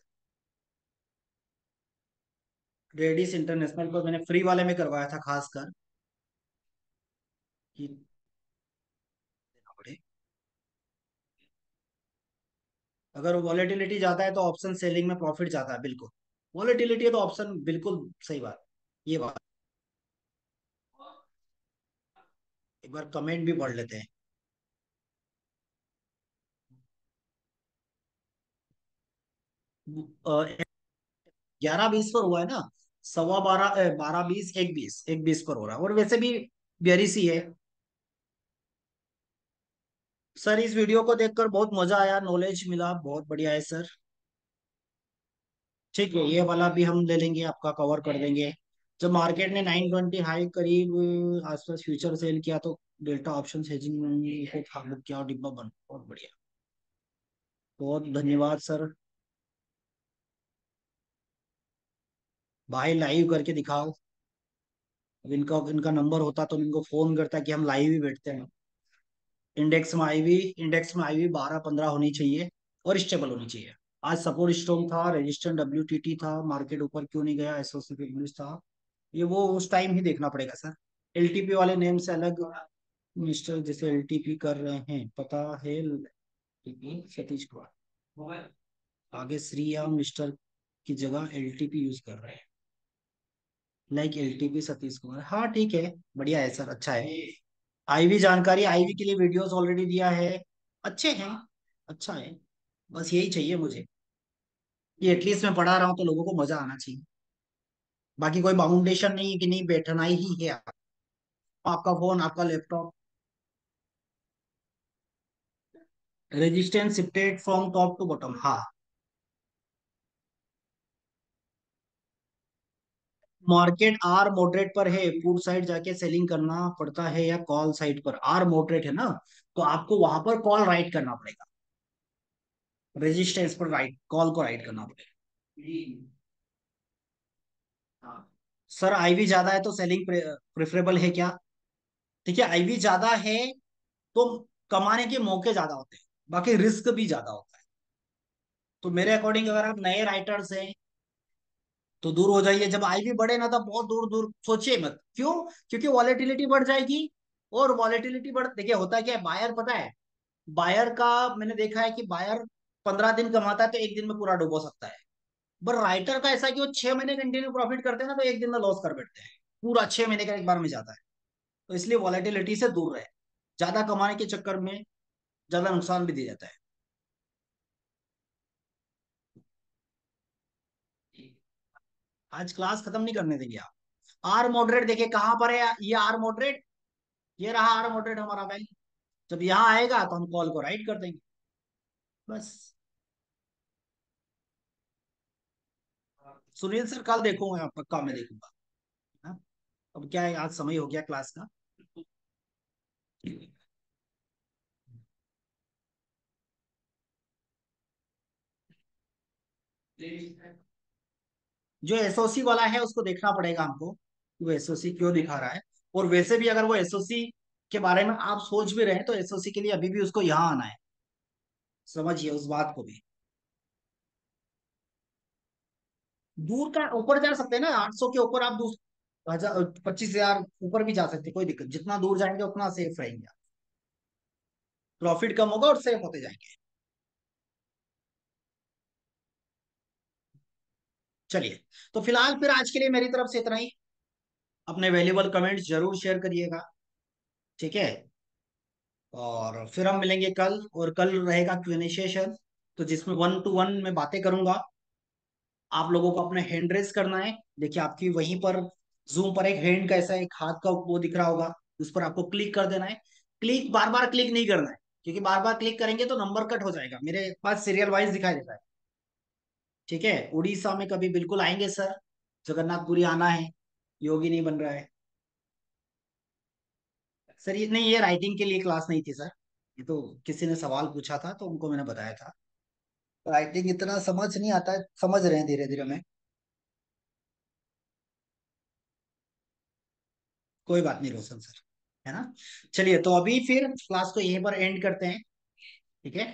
रेडिस इंटरनेशनल को मैंने फ्री वाले में करवाया था खासकर, कि देना पड़े। अगर वॉलेटिलिटी ज्यादा है तो ऑप्शन सेलिंग में प्रॉफिट ज्यादा है, बिल्कुल। वॉलेटिलिटी है तो ऑप्शन, बिल्कुल सही बात, ये बात। एक बार कमेंट भी पढ़ लेते हैं। 11 20 पर हुआ है ना, 12:15 12 20 1 20 पर हो रहा है, और वैसे भी बेरिश ही है। सर इस वीडियो को देखकर बहुत मजा आया, नॉलेज मिला, बहुत बढ़िया है सर। ठीक है, ये वाला भी हम ले लेंगे, आपका कवर कर देंगे। जब मार्केट ने 920 हाई करीब आसपास फ्यूचर सेल किया तो डेल्टा ऑप्शन हेजिंग को था बुक किया और डिब्बा बंद, बहुत बढ़िया। बहुत धन्यवाद सर। भाई लाइव करके दिखाओ। अब इनका इनका नंबर होता तो इनको फोन करता कि हम लाइव ही बैठते हैं। इंडेक्स में आईवी 12-15 होनी चाहिए और स्टेबल होनी चाहिए। आज सपोर्ट स्ट्रॉन्ग था, रेजिस्टेंस डब्ल्यूटीटी था, मार्केट ऊपर क्यों नहीं गया, एसओसी पे bullish था। ये वो उस टाइम ही देखना पड़ेगा सर। एलटीपी वाले नेम से अलग मिस्टर जैसे एलटीपी कर रहे हैं, पता है एलटीपी सतीश कुमार, आगे श्री या मिस्टर की जगह एलटीपी यूज कर रहे हैं, लाइक एलटीपी सतीश कुमार। हाँ ठीक है, बढ़िया है सर, अच्छा है। आईवी जानकारी, आईवी के लिए वीडियोस ऑलरेडी दिया है, अच्छे हैं, अच्छा है। बस यही चाहिए मुझे कि एटलीस्ट मैं पढ़ा रहा हूँ तो लोगों को मजा आना चाहिए। बाकी कोई बाउंडेशन नहीं है कि नहीं बैठना ही है आपका फोन आपका laptop. Resistance shifted from top to bottom, हाँ। मार्केट आर मॉडरेट पर है, पुट साइड जाके सेलिंग करना पड़ता है या कॉल साइड पर? आर मॉडरेट है ना, तो आपको वहां पर कॉल राइट करना पड़ेगा। रेजिस्टेंस पर राइट कॉल को राइट करना पड़ेगा। हाँ। सर आईवी ज्यादा है तो सेलिंग प्रेफरेबल है क्या? देखिए आईवी ज्यादा है तो कमाने के मौके ज्यादा होते हैं, बाकी रिस्क भी ज्यादा होता है। तो मेरे अकॉर्डिंग अगर आप नए राइटर्स हैं तो दूर हो जाइए। जब आईवी बढ़े ना तब बहुत दूर दूर सोचिए मत, क्यों? क्योंकि वॉलेटिलिटी बढ़ जाएगी। और वॉलेटिलिटी बढ़, देखिए होता क्या है, बायर पता है, बायर का मैंने देखा है कि बायर 15 दिन कमाता है तो एक दिन में पूरा डुबो सकता है। पर राइटर का ऐसा है कि वो 6 महीने कंटिन्यू प्रॉफिट करते हैं ना तो एक दिन में लॉस कर बैठते हैं, पूरा 6 महीने का एक बार में जाता है। तो इसलिए वॉलेटिलिटी से दूर रहे, ज्यादा कमाने के चक्कर में ज्यादा नुकसान भी दिया जाता है। आज क्लास खत्म नहीं करने देंगे आप। आर मॉडरेट देखिए कहां पर है, ये आर मॉडरेट, ये रहा आर मॉडरेट हमारा वैल्यू। जब यहाँ आएगा तो हम कॉल को राइट कर देंगे, बस। सुनील सर कल देखूंगा, पक्का मैं देखूंगा। हाँ? अब क्या है, आज समय हो गया क्लास का। जो एसओसी वाला है उसको देखना पड़ेगा हमको कि वो एसओसी क्यों दिखा रहा है। और वैसे भी अगर वो एसओसी के बारे में आप सोच भी रहे हैं तो एसओसी के लिए अभी भी उसको यहाँ आना है, समझिए उस बात को भी। दूर का ऊपर जा सकते हैं ना, 800 के ऊपर आप 25,000 ऊपर भी जा सकते हैं, कोई दिक्कत, जितना दूर जाएंगे उतना सेफ रहेंगे, प्रॉफिट कम होगा और सेफ होते जाएंगे। चलिए, तो फिलहाल फिर आज के लिए मेरी तरफ से इतना ही। अपने वैल्यूबल कमेंट्स जरूर शेयर करिएगा, ठीक है? और फिर हम मिलेंगे कल, और कल रहेगा क्यूएनए सेशन, तो जिसमें 1 to 1 में बातें करूंगा। आप लोगों को अपने हैंड रेस करना है। देखिए आपकी वहीं पर जूम पर एक हैंड का ऐसा एक हाथ का वो दिख रहा होगा, उस पर आपको क्लिक कर देना है। क्लिक बार बार क्लिक नहीं करना है, क्योंकि बार बार क्लिक करेंगे तो नंबर कट हो जाएगा, मेरे पास सीरियल वाइज दिखाई देता है। ठीक है, उड़ीसा में कभी बिल्कुल आएंगे सर, जगन्नाथपुरी आना है, योगी नहीं बन रहा है। सर ये नहीं, ये राइटिंग के लिए क्लास नहीं थी सर, ये तो किसी ने सवाल पूछा था तो उनको मैंने बताया था। राइटिंग इतना समझ नहीं आता है, समझ रहे हैं धीरे धीरे में। कोई बात नहीं रोशन सर, है ना? चलिए, तो अभी फिर क्लास को यहीं पर एंड करते हैं, ठीक है?